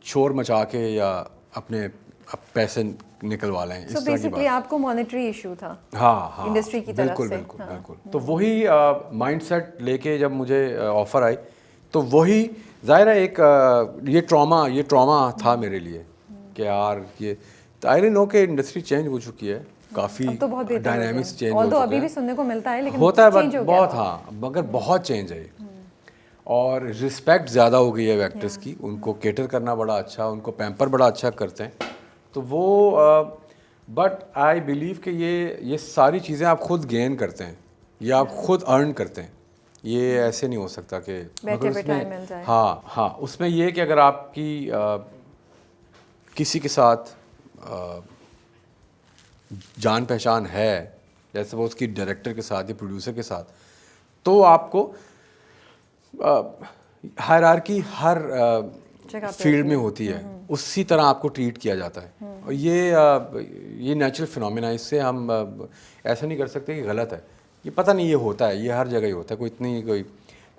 [SPEAKER 2] शोर मचा के या अपने पैसे निकलवा लें, इस
[SPEAKER 1] सो
[SPEAKER 2] तरह की
[SPEAKER 1] बेसिकली
[SPEAKER 2] बात।
[SPEAKER 1] आपको मॉनेटरी इशू था
[SPEAKER 2] हाँ
[SPEAKER 1] इंडस्ट्री की तरफ
[SPEAKER 2] बिल्कुल
[SPEAKER 1] से?
[SPEAKER 2] बिल्कुल
[SPEAKER 1] हाँ।
[SPEAKER 2] बिल्कुल। तो वही माइंडसेट लेके जब मुझे ऑफर आई, तो वही जाहिर है एक ये ट्रॉमा था मेरे लिए कि यार ये, तो आई नो कि इंडस्ट्री चेंज हो चुकी है काफ़ी,
[SPEAKER 1] अब तो बहुत बेहतर
[SPEAKER 2] डायनामिक्स चेंज हो
[SPEAKER 1] ऑल्दो
[SPEAKER 2] चुके
[SPEAKER 1] अभी
[SPEAKER 2] हैं,
[SPEAKER 1] भी सुनने को मिलता है लेकिन
[SPEAKER 2] होता है
[SPEAKER 1] चेंज
[SPEAKER 2] बट
[SPEAKER 1] हो गया
[SPEAKER 2] बहुत, हाँ मगर बहुत चेंज है। और रिस्पेक्ट ज़्यादा हो गई है एक्टर्स की, उनको केटर करना बड़ा अच्छा, उनको पैम्पर बड़ा अच्छा करते हैं, तो वो बट आई बिलीव कि ये सारी चीज़ें आप खुद गेन करते हैं, ये आप खुद अर्न करते हैं, ये ऐसे नहीं हो सकता कि
[SPEAKER 1] बैठे बैठाए मिल जाए।
[SPEAKER 2] हाँ उसमें ये है कि अगर आपकी किसी के साथ जान पहचान है, जैसे वो उसकी डायरेक्टर के साथ या प्रोड्यूसर के साथ, तो आपको हायरार्की हर
[SPEAKER 1] जगह पे
[SPEAKER 2] फील्ड में होती है, उसी तरह आपको ट्रीट किया जाता है। और ये नेचुरल फिनोमिना, इससे हम ऐसा नहीं कर सकते कि गलत है, ये पता नहीं, ये होता है, ये हर जगह ही होता है, कोई इतनी कोई,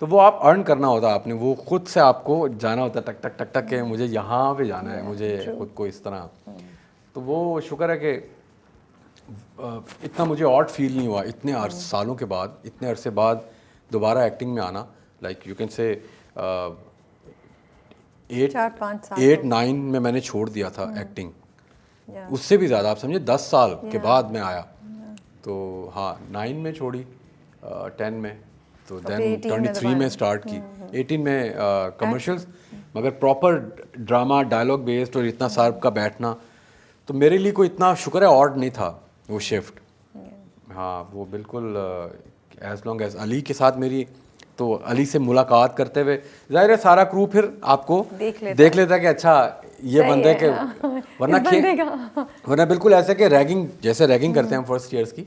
[SPEAKER 2] तो वो आप अर्न करना होता है आपने, वो खुद से आपको जाना होता है, टक टक टक टक के मुझे यहाँ पे जाना है, मुझे खुद को इस तरह। तो वो शुक्र है कि इतना मुझे ऑड फील नहीं हुआ इतने सालों के बाद, इतने अरसे बाद दोबारा एक्टिंग में आना। लाइक यू कैन से 8 9 में मैंने छोड़ दिया था एक्टिंग, उससे भी ज़्यादा, आप समझे 10 साल के बाद मैं आया, तो हाँ 9 में छोड़ी, 10 में, तो देन 23 में स्टार्ट की, 18 में कमर्शियल्स, मगर प्रॉपर ड्रामा डायलॉग बेस्ड और इतना सार का बैठना, तो मेरे लिए कोई इतना शुक्र है ऑड नहीं था वो शिफ्ट। हाँ वो बिल्कुल, एज लॉन्ग एज अली के साथ मेरी, तो अली से मुलाकात करते हुए जाहिर है सारा क्रू फिर आपको देख लेता है कि अच्छा ये बंदे के, वरना बिल्कुल ऐसे कि रैगिंग, जैसे रैगिंग करते हैं फर्स्ट ईयर्स की,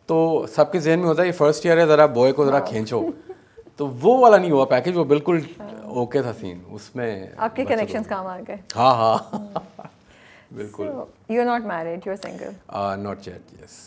[SPEAKER 2] तो सबके जहन में होता है ये फर्स्ट ईयर है, ज़रा बॉय को ज़रा खींचो, तो वो वाला नहीं हुआ पैकेज, वो बिल्कुल ओके था सीन, उसमें
[SPEAKER 1] आपके कनेक्शंस काम आ गए।
[SPEAKER 2] हाँ बिल्कुल।
[SPEAKER 1] You are not married, you are single?
[SPEAKER 2] Not yet, yes.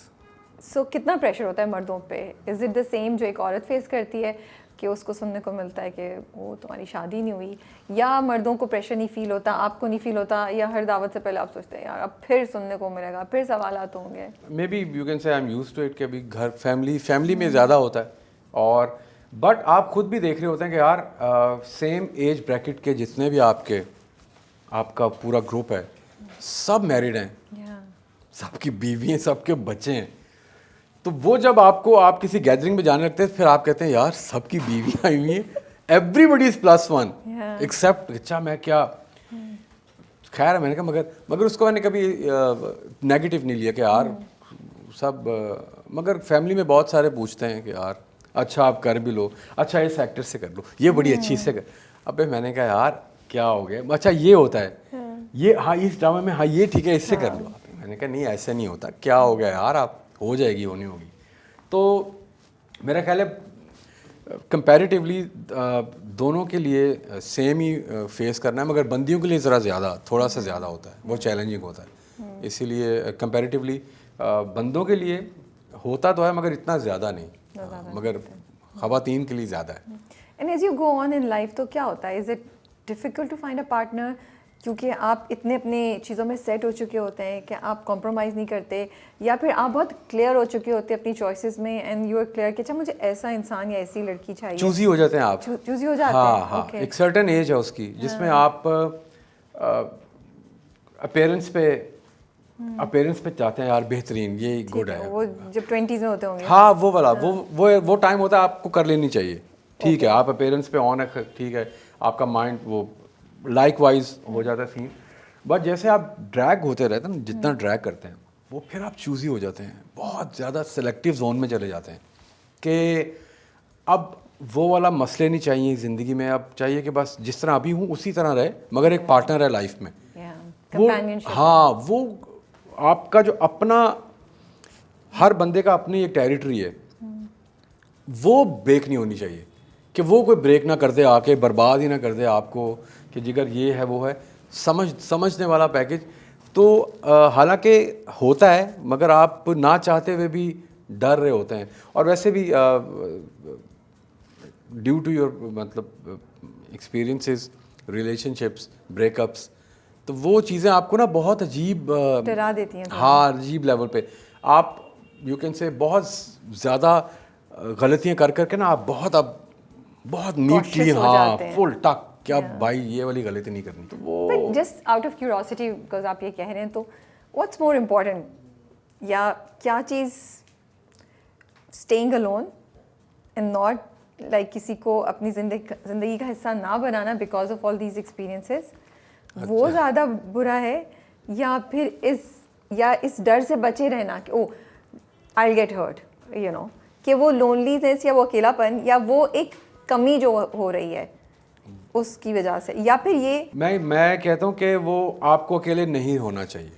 [SPEAKER 1] So कितना प्रेशर होता है मर्दों पे? इज इट द सेम जो एक औरत फेस करती है कि उसको सुनने को मिलता है कि वो तुम्हारी शादी नहीं हुई, या मर्दों को प्रेशर नहीं फील होता, आपको नहीं फील होता, या हर दावत से पहले आप सोचते हैं यार अब फिर सुनने को मिलेगा, फिर सवालात होंगे?
[SPEAKER 2] May be you can say I am used to it, कि अभी घर फैमिली में ज़्यादा होता है, और बट आप खुद भी देख रहे होते हैं कि यार सेम एज ब्रैकेट के जितने भी आपका पूरा ग्रुप है, सब मैरिड हैं, सबकी बीवी हैं, सबके बच्चे हैं, तो वो जब आप किसी गैदरिंग में जाने लगते हैं, फिर आप कहते हैं यार सबकी बीवी आई हुई है, एवरीबडी इज +1 एक्सेप्ट, अच्छा मैं क्या, खैर मैंने कहा मगर उसको मैंने कभी नेगेटिव नहीं लिया कि यार सब, मगर फैमिली में बहुत सारे पूछते हैं कि यार अच्छा आप कर भी लो, अच्छा इस एक्टर से कर लो, ये बड़ी अच्छी इससे कर, अबे मैंने कहा यार क्या हो गया, अच्छा ये होता है, ये हाँ इस ड्रामा में, हाँ ये ठीक है इससे कर लो, मैंने कहा नहीं ऐसे नहीं होता, क्या हो गया यार, आप हो जाएगी होनी होगी। तो मेरा ख्याल है कंपैरेटिवली दोनों के लिए सेम ही फेस करना है, मगर बंदियों के लिए ज़रा ज़्यादा, थोड़ा सा ज़्यादा होता है, वो चैलेंजिंग होता है, इसीलिए कंपैरेटिवली बंदों के लिए होता तो है मगर इतना ज़्यादा नहीं, मगर ख़वातीन के लिए ज़्यादा है।
[SPEAKER 1] And as you go on in life तो क्या होता है, is it difficult to find a partner, क्योंकि आप इतने अपने चीज़ों में सेट हो चुके होते हैं कि आप कॉम्प्रोमाइज़ नहीं करते, या फिर आप बहुत क्लियर हो चुके होते हैं अपनी चॉइसेस में, एंड यू आर क्लियर कि अच्छा मुझे ऐसा इंसान या ऐसी लड़की चाहिए,
[SPEAKER 2] चूज़ी हो जाते हैं आप,
[SPEAKER 1] चूज़ी हो जाते
[SPEAKER 2] हाँ
[SPEAKER 1] हैं।
[SPEAKER 2] हाँ
[SPEAKER 1] okay.
[SPEAKER 2] एक सर्टेन एज है उसकी जिसमें आप अपीयरेंस पे चाहते हैं यार बेहतरीन, ये गुड है,
[SPEAKER 1] वो जब 20s में होते होंगे,
[SPEAKER 2] हाँ वो वाला, वो टाइम होता है, आपको कर लेनी चाहिए, ठीक है आप अपीयरेंस पे ऑन है, ठीक है आपका माइंड वो लाइक वाइज हो जाता है सीन, बट जैसे आप ड्रैग होते रहते हैं ना, जितना ड्रैग करते हैं वो फिर आप चूज़ी हो जाते हैं, बहुत ज़्यादा सेलेक्टिव जोन में चले जाते हैं कि अब वो वाला मसले नहीं चाहिए ज़िंदगी में, अब चाहिए कि बस जिस तरह अभी हूँ उसी तरह रहे, मगर एक पार्टनर है लाइफ में। वो हाँ, वो आपका जो अपना, हर बंदे का अपनी एक टेरिटरी है, वो ब्रेक नहीं होनी चाहिए, कि वो कोई ब्रेक ना कर दे आके, बर्बाद ही ना कर दे आपको, कि जिगर ये है वो है, समझने वाला पैकेज। तो हालांकि होता है, मगर आप ना चाहते हुए भी डर रहे होते हैं। और वैसे भी ड्यू टू योर मतलब एक्सपीरियंसेस, रिलेशनशिप्स, ब्रेकअप्स, तो वो चीज़ें आपको ना बहुत अजीब
[SPEAKER 1] डरा देती हैं।
[SPEAKER 2] हाँ, अजीब लेवल पे आप यू कैन से बहुत ज़्यादा गलतियां कर करके ना आप बहुत नीटली, हाँ, फुल टक, क्या भाई ये वाली गलती नहीं करनी। तो वो
[SPEAKER 1] just out of curiosity, because आप ये कह रहे हैं, तो व्हाट्स मोर इम्पोर्टेंट, या क्या चीज़, staying alone and not like किसी को अपनी जिंदगी का हिस्सा ना बनाना because of all these experiences, वो ज़्यादा बुरा है, या फिर इस डर से बचे रहना कि oh I get hurt, you know, कि वो लोनलीनेस या वो अकेलापन या वो एक कमी जो हो रही है उसकी वजह से, या फिर ये
[SPEAKER 2] मैं कहता हूँ कि वो आपको अकेले नहीं होना चाहिए।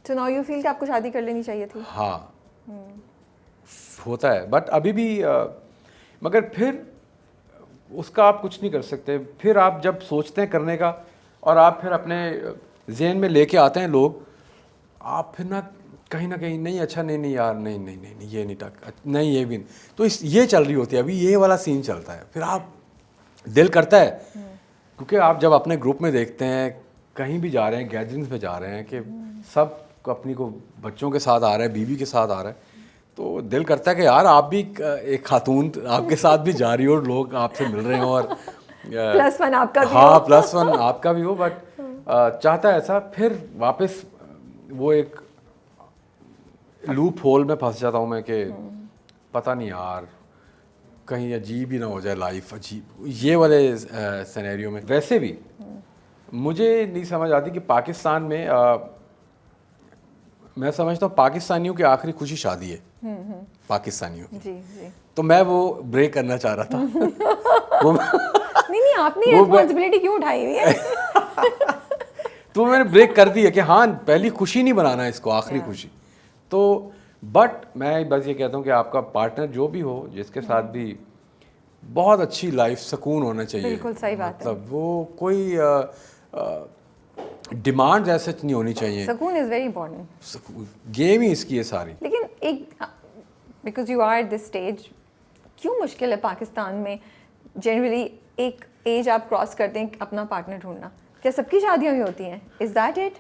[SPEAKER 1] तो नाउ यू फील कि आपको शादी कर लेनी चाहिए थी?
[SPEAKER 2] हाँ, होता है, बट अभी भी मगर फिर उसका आप कुछ नहीं कर सकते। फिर आप जब सोचते हैं करने का और आप फिर अपने जहन में लेके आते हैं लोग, आप फिर ना कहीं नहीं, अच्छा नहीं यार, नहीं ये नहीं टक, नहीं ये भी नहीं, तो ये चल रही होती है अभी, ये वाला सीन चलता है। फिर आप दिल करता है, क्योंकि आप जब अपने ग्रुप में देखते हैं, कहीं भी जा रहे हैं, गैदरिंग्स में जा रहे हैं, कि सब अपनी को बच्चों के साथ आ रहा है, बीवी के साथ आ रहा है, तो दिल करता है कि यार आप भी एक खातून आपके साथ भी जा रही हो, लोग आपसे मिल रहे हो, और
[SPEAKER 1] +1 आपका भी
[SPEAKER 2] हाँ,
[SPEAKER 1] हो।
[SPEAKER 2] +1 आपका भी हो, बट चाहता है ऐसा, फिर वापस वो एक लूप होल में फंस जाता हूँ मैं, कि पता नहीं यार कहीं अजीब ही ना हो जाए लाइफ, अजीब ये वाले सिनेरियो में। वैसे भी मुझे नहीं समझ आती कि पाकिस्तान में मैं समझता हूँ पाकिस्तानियों की आखिरी खुशी शादी है, पाकिस्तानियों की।
[SPEAKER 1] जी।
[SPEAKER 2] तो मैं वो ब्रेक करना चाह रहा था।
[SPEAKER 1] नहीं, आपने रिस्पॉन्सिबिलिटी क्यों उठाई हुई है?
[SPEAKER 2] तो मैंने ब्रेक कर दी है कि हाँ, पहली खुशी नहीं बनाना इसको आखिरी खुशी। तो बट मैं बस ये कहता हूँ कि आपका पार्टनर जो भी हो, जिसके साथ भी बहुत अच्छी लाइफ, सुकून होना चाहिए।
[SPEAKER 1] बिल्कुल सही बात है।
[SPEAKER 2] मतलब वो कोई डिमांड ऐसे नहीं होनी चाहिए।
[SPEAKER 1] सुकून इज़ वेरी इंपॉर्टेंट।
[SPEAKER 2] गेम ही इसकी है सारी।
[SPEAKER 1] लेकिन एक, because you are at this stage, क्यों मुश्किल है पाकिस्तान में जनरली एक एज आप क्रॉस करते हैं अपना पार्टनर ढूंढना? क्या सबकी शादियां भी होती हैं? Is that it?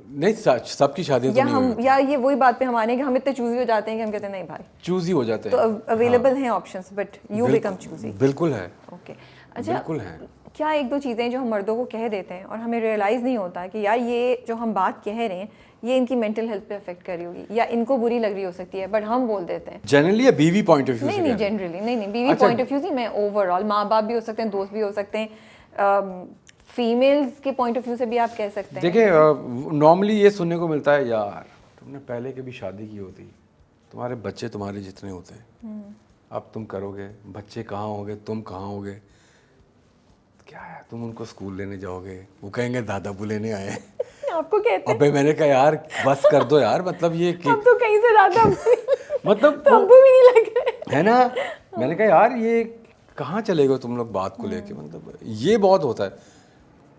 [SPEAKER 2] नहीं, सबकी शादियां तो नहीं होती।
[SPEAKER 1] या ये वही बात पे हम आने कि हम इतने चूजी हो जाते हैं कि हम कहते हैं नहीं भाई,
[SPEAKER 2] चूजी हो जाते हैं।
[SPEAKER 1] तो अवेलेबल हैं options, but you become choosy.
[SPEAKER 2] बिल्कुल है।
[SPEAKER 1] ओके, अच्छा,
[SPEAKER 2] बिल्कुल है।
[SPEAKER 1] क्या एक दो चीज़ें जो हम मर्दों को कह देते हैं और हमें रियलाइज़ नहीं होता कि यार ये जो हम बात कह रहे हैं ये इनकी मेंटल हेल्थ पे अफेक्ट कर रही होगी या इनको बुरी लग रही हो सकती है, बट हम बोल देते हैं
[SPEAKER 2] जनरली या बीवी पॉइंट ऑफ व्यू से?
[SPEAKER 1] नहीं, जनरली नहीं, बीवी पॉइंट ऑफ व्यू नहीं, मैं ओवरऑल माँ बाप भी हो सकते हैं, दोस्त भी हो सकते हैं, फीमेल्स के पॉइंट ऑफ व्यू से भी आप कह सकते हैं।
[SPEAKER 2] देखिए, नॉर्मली ये सुनने को मिलता है, यार तुमने पहले कभी शादी की होती, तुम्हारे बच्चे तुम्हारे जितने होते हैं, अब तुम करोगे, बच्चे कहाँ होंगे, तुम कहाँ होगे, क्या है, तुम उनको स्कूल लेने जाओगे, वो कहेंगे दादा बू लेने आए हैं।
[SPEAKER 1] आपको कहते हैं।
[SPEAKER 2] अबे मैंने कहा यार बस कर दो यार, मतलब ये
[SPEAKER 1] अब तो कहीं से दादा
[SPEAKER 2] मतलब
[SPEAKER 1] तो अब्बू भी नहीं लग रहे
[SPEAKER 2] है ना। मैंने कहा यार ये कहाँ चले गए तुम लोग बात को लेके, मतलब ये बहुत होता है।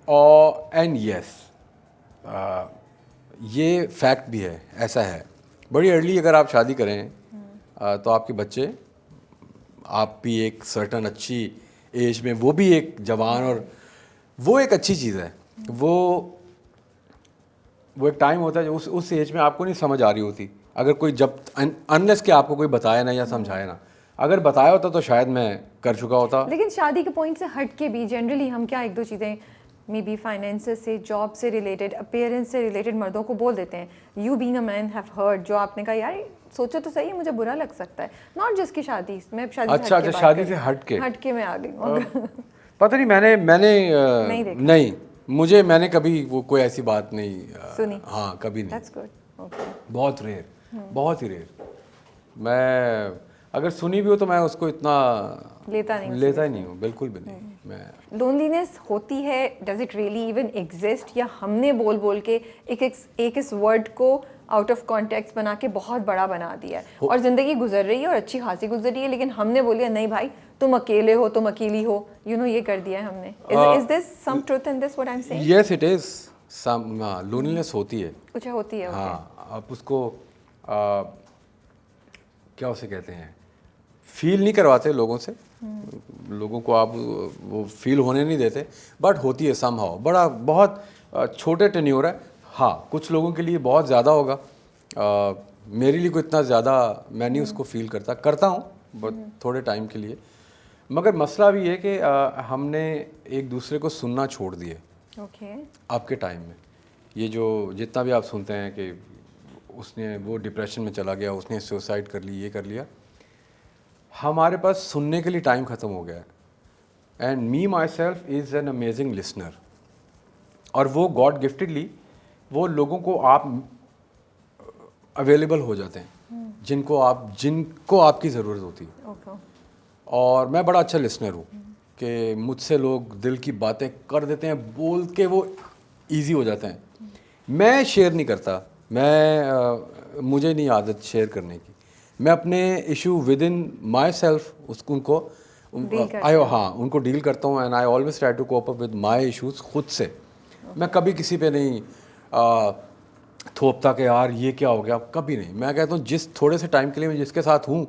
[SPEAKER 2] और एंड यस, ये फैक्ट भी है, ऐसा है। बड़ी अर्ली अगर आप शादी करें तो आपके बच्चे, आप भी एक सर्टन अच्छी एज में, वो भी एक जवान, और वो एक अच्छी चीज़ है। वो एक टाइम होता है जो उस एज में आपको नहीं समझ आ रही होती, अगर कोई जब अनलेस कि आपको कोई बताया ना या समझाया ना, अगर बताया होता तो शायद मैं कर चुका होता।
[SPEAKER 1] लेकिन शादी के पॉइंट से हट के भी जनरली हम क्या एक दो चीज़ें मे बी फाइनेंसेस से, जॉब से रिलेटेड, अपीयरेंस से रिलेटेड मर्दों को बोल देते हैं। You being a man have heard, जो आपने कहा यार सोचो तो सही है, मुझे बुरा लग सकता है, नॉट जस्ट की शादी में। शादी
[SPEAKER 2] अच्छा, शादी से हट के
[SPEAKER 1] मैं आ गई हूँ।
[SPEAKER 2] पता नहीं, मैंने नहीं, मैंने कभी वो कोई ऐसी बात नहीं
[SPEAKER 1] सुनी।
[SPEAKER 2] हाँ, कभी नहीं।
[SPEAKER 1] That's good. ओके,
[SPEAKER 2] बहुत रेयर, बहुत ही रेयर। मैं अगर सुनी भी हो तो मैं उसको इतना
[SPEAKER 1] लेता
[SPEAKER 2] ही नहीं हूँ, बिल्कुल भी नहीं। मैं
[SPEAKER 1] लोनलीनेस होती है, does it really even exist, या हमने बोल बोल के एक इस वर्ड को आउट ऑफ कॉन्टेक्स्ट बना के बहुत बड़ा बना दिया है और ज़िंदगी गुजर रही है और अच्छी खासी गुजर रही है, लेकिन हमने बोलिया नहीं भाई तुम अकेले हो, तुम अकेली हो, ये कर दिया है हमने। Is this some truth in this what I am saying?
[SPEAKER 2] Yes it is some loneliness होती है।
[SPEAKER 1] कुछ होती है।
[SPEAKER 2] हाँ, आप उसको क्या उसे कहते हैं, फील नहीं करवाते लोगों से, लोगों को आप वो फील होने नहीं देते, बट होती है समहाउ। बड़ा बहुत छोटे टेन्योर है। हाँ, कुछ लोगों के लिए बहुत ज़्यादा होगा, मेरे लिए कोई इतना ज़्यादा मैं नहीं उसको फील करता हूँ बट थोड़े टाइम के लिए। मगर मसला भी है कि हमने एक दूसरे को सुनना छोड़ दिए।
[SPEAKER 1] ओके।
[SPEAKER 2] आपके टाइम में ये जो जितना भी आप सुनते हैं कि उसने वो डिप्रेशन में चला गया, उसने सुसाइड कर ली, ये कर लिया, हमारे पास सुनने के लिए टाइम ख़त्म हो गया है। And me my self is an amazing listener, और वो गॉड गिफ्टेडली वो लोगों को आप अवेलेबल हो जाते हैं जिनको आपकी ज़रूरत होती है।
[SPEAKER 1] ओके।
[SPEAKER 2] और मैं बड़ा अच्छा लिसनर हूँ कि मुझसे लोग दिल की बातें कर देते हैं, बोल के वो इजी हो जाते हैं। मैं शेयर नहीं करता, मुझे नहीं आदत शेयर करने की। मैं अपने issue within myself उनको डील करता हूँ। And I always try to cope up with my issues खुद से। मैं कभी किसी पे नहीं थोपता कि यार ये क्या हो गया, कभी नहीं। मैं कहता हूँ जिस थोड़े से टाइम के लिए मैं जिसके साथ हूँ,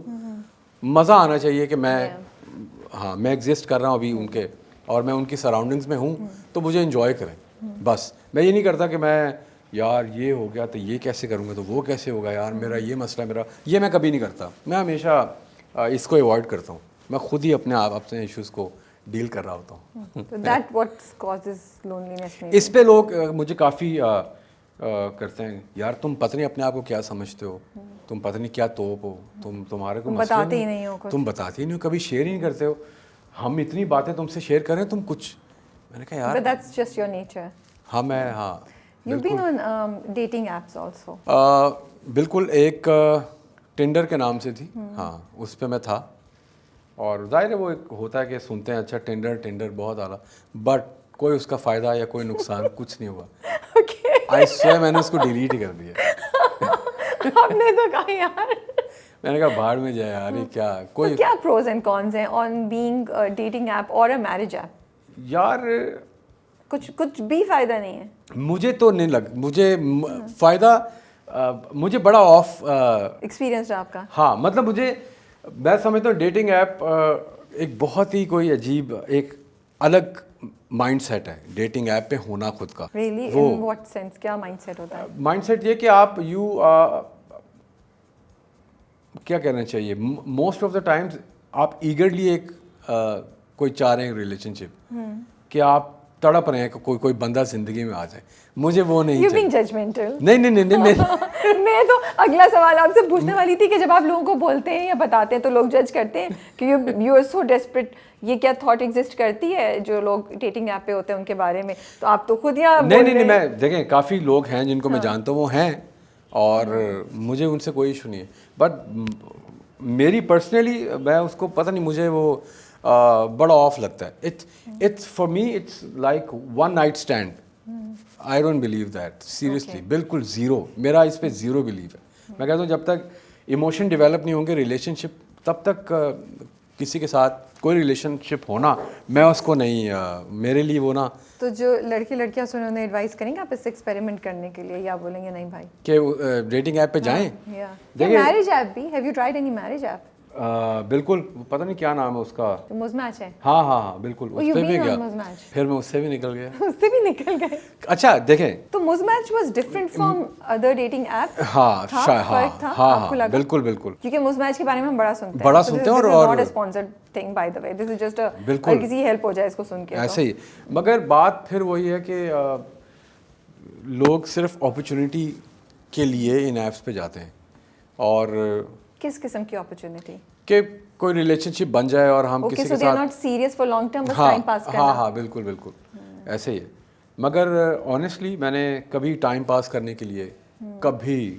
[SPEAKER 2] मज़ा आना चाहिए कि मैं एग्जिस्ट कर रहा हूँ अभी उनके, और मैं उनकी सराउंडिंग्स में हूँ, तो मुझे इन्जॉय करें बस। मैं ये नहीं करता कि मैं यार ये हो गया तो ये कैसे करूँगा, तो वो कैसे होगा, यार मेरा ये मसला, ये मैं कभी नहीं करता। मैं हमेशा इसको अवॉइड करता हूँ। मैं खुद ही अपने इश्यूज़ को डील कर रहा होता हूँ।
[SPEAKER 1] So that what causes loneliness maybe?
[SPEAKER 2] इस पे लोग मुझे काफ़ी करते हैं, यार तुम पता नहीं अपने आप को क्या समझते हो, तुम पता नहीं क्या तोप हो, तुम्हारे को
[SPEAKER 1] बताते ही नहीं हो कुछ,
[SPEAKER 2] तुम बताते ही नहीं हो, कभी शेयर ही नहीं करते हो। हम इतनी बातें तुमसे शेयर करें, तुम कुछ। मैंने कहा यार
[SPEAKER 1] but that's just your nature.
[SPEAKER 2] हाँ
[SPEAKER 1] You've been on dating apps also.
[SPEAKER 2] बिल्कुल। एक टिंडर के नाम से थी, हाँ, उस पे मैं था। और जाहिर है वो एक होता है कि सुनते हैं अच्छा टिंडर बहुत आला, बट कोई उसका फ़ायदा या कोई नुकसान कुछ नहीं हुआ। आई स्वेयर मैंने उसको डिलीट ही कर दिया।
[SPEAKER 1] आपने तो कहा यार,
[SPEAKER 2] मैंने कहा बाहर में जाए यार, ये क्या कोई
[SPEAKER 1] तो क्या प्रोज एंड कॉन्स हैं ऑन बीइंग डेटिंग ऐप और अ मैरिज ऐप?
[SPEAKER 2] यार
[SPEAKER 1] कुछ भी फायदा नहीं है।
[SPEAKER 2] मुझे तो नहीं मुझे फ़ायदा मुझे बड़ा ऑफ
[SPEAKER 1] एक्सपीरियंस रहा आपका?
[SPEAKER 2] हाँ, मतलब मैं समझता हूँ डेटिंग ऐप एक बहुत ही कोई अजीब, एक अलग माइंडसेट है डेटिंग ऐप पे होना खुद का।
[SPEAKER 1] Really? In what sense? क्या माइंडसेट होता है?
[SPEAKER 2] माइंडसेट ये कि आप क्या कहना चाहिए, मोस्ट ऑफ द टाइम्स आप ईगरली कोई चाह रहे हैं रिलेशनशिप, कि आप तड़प रहे हैं कि कोई बंदा जिंदगी में आ जाए। मुझे वो नहीं
[SPEAKER 1] You're being judgmental.
[SPEAKER 2] नहीं
[SPEAKER 1] मैं तो अगला सवाल आपसे पूछने वाली थी कि जब आप लोगों को बोलते हैं या बताते हैं तो लोग जज करते हैं कि यू आर सो डेस्परेट, ये क्या थॉट एग्जिस्ट करती है जो लोग डेटिंग ऐप पे होते हैं उनके बारे में, तो आप तो खुद या
[SPEAKER 2] नहीं, मैं देखें काफ़ी लोग हैं जिनको मैं जानता हूँ, वो हैं, और मुझे उनसे कोई इशू नहीं है। बट मेरी पर्सनली मैं उसको पता नहीं, मुझे वो बड़ा ऑफ लगता है। It's for me it's like one night stand. I don't believe that, seriously, बिल्कुल ज़ीरो। मेरा इस पे ज़ीरो बिलीव है। मैं कहता हूँ जब तक इमोशन डेवलप नहीं होंगे रिलेशनशिप, तब तक किसी के साथ कोई रिलेशनशिप होना, मैं उसको नहीं, मेरे लिए वो ना।
[SPEAKER 1] तो जो लड़के लड़कियां सुने उन्हें एडवाइस करेंगे आप इससे एक्सपेरिमेंट करने के लिए, या बोलेंगे नहीं भाई
[SPEAKER 2] कि डेटिंग ऐप पे जाएं?
[SPEAKER 1] मैरिज ऐप भी, have you tried any marriage app?
[SPEAKER 2] बिल्कुल, पता नहीं क्या नाम है उसका,
[SPEAKER 1] मुज़मैच है।
[SPEAKER 2] हाँ बिल्कुल, उस पे भी गया, फिर मैं उससे भी निकल गया।
[SPEAKER 1] उससे भी निकल गए?
[SPEAKER 2] अच्छा देखें,
[SPEAKER 1] तो Muzmatch was different from other dating app?
[SPEAKER 2] हाँ, बिल्कुल,
[SPEAKER 1] क्योंकि मुज़मैच के बारे में हम बड़ा सुनते
[SPEAKER 2] हैं, और
[SPEAKER 1] not a sponsored thing by the way, this is just a किसी हेल्प हो जाए इसको सुन के
[SPEAKER 2] ऐसे ही। मगर बात फिर वही है कि लोग सिर्फ अपॉर्चुनिटी के लिए इन ऐप्स पे जाते हैं, और
[SPEAKER 1] किस किस्म की अपॉर्चुनिटी?
[SPEAKER 2] कि कोई रिलेशनशिप बन जाए और हम किसी के साथ,
[SPEAKER 1] not serious for long term, बस टाइम पास करना।
[SPEAKER 2] हाँ, बिल्कुल ऐसे ही है। मगर ऑनेस्टली मैंने कभी टाइम पास करने के लिए कभी,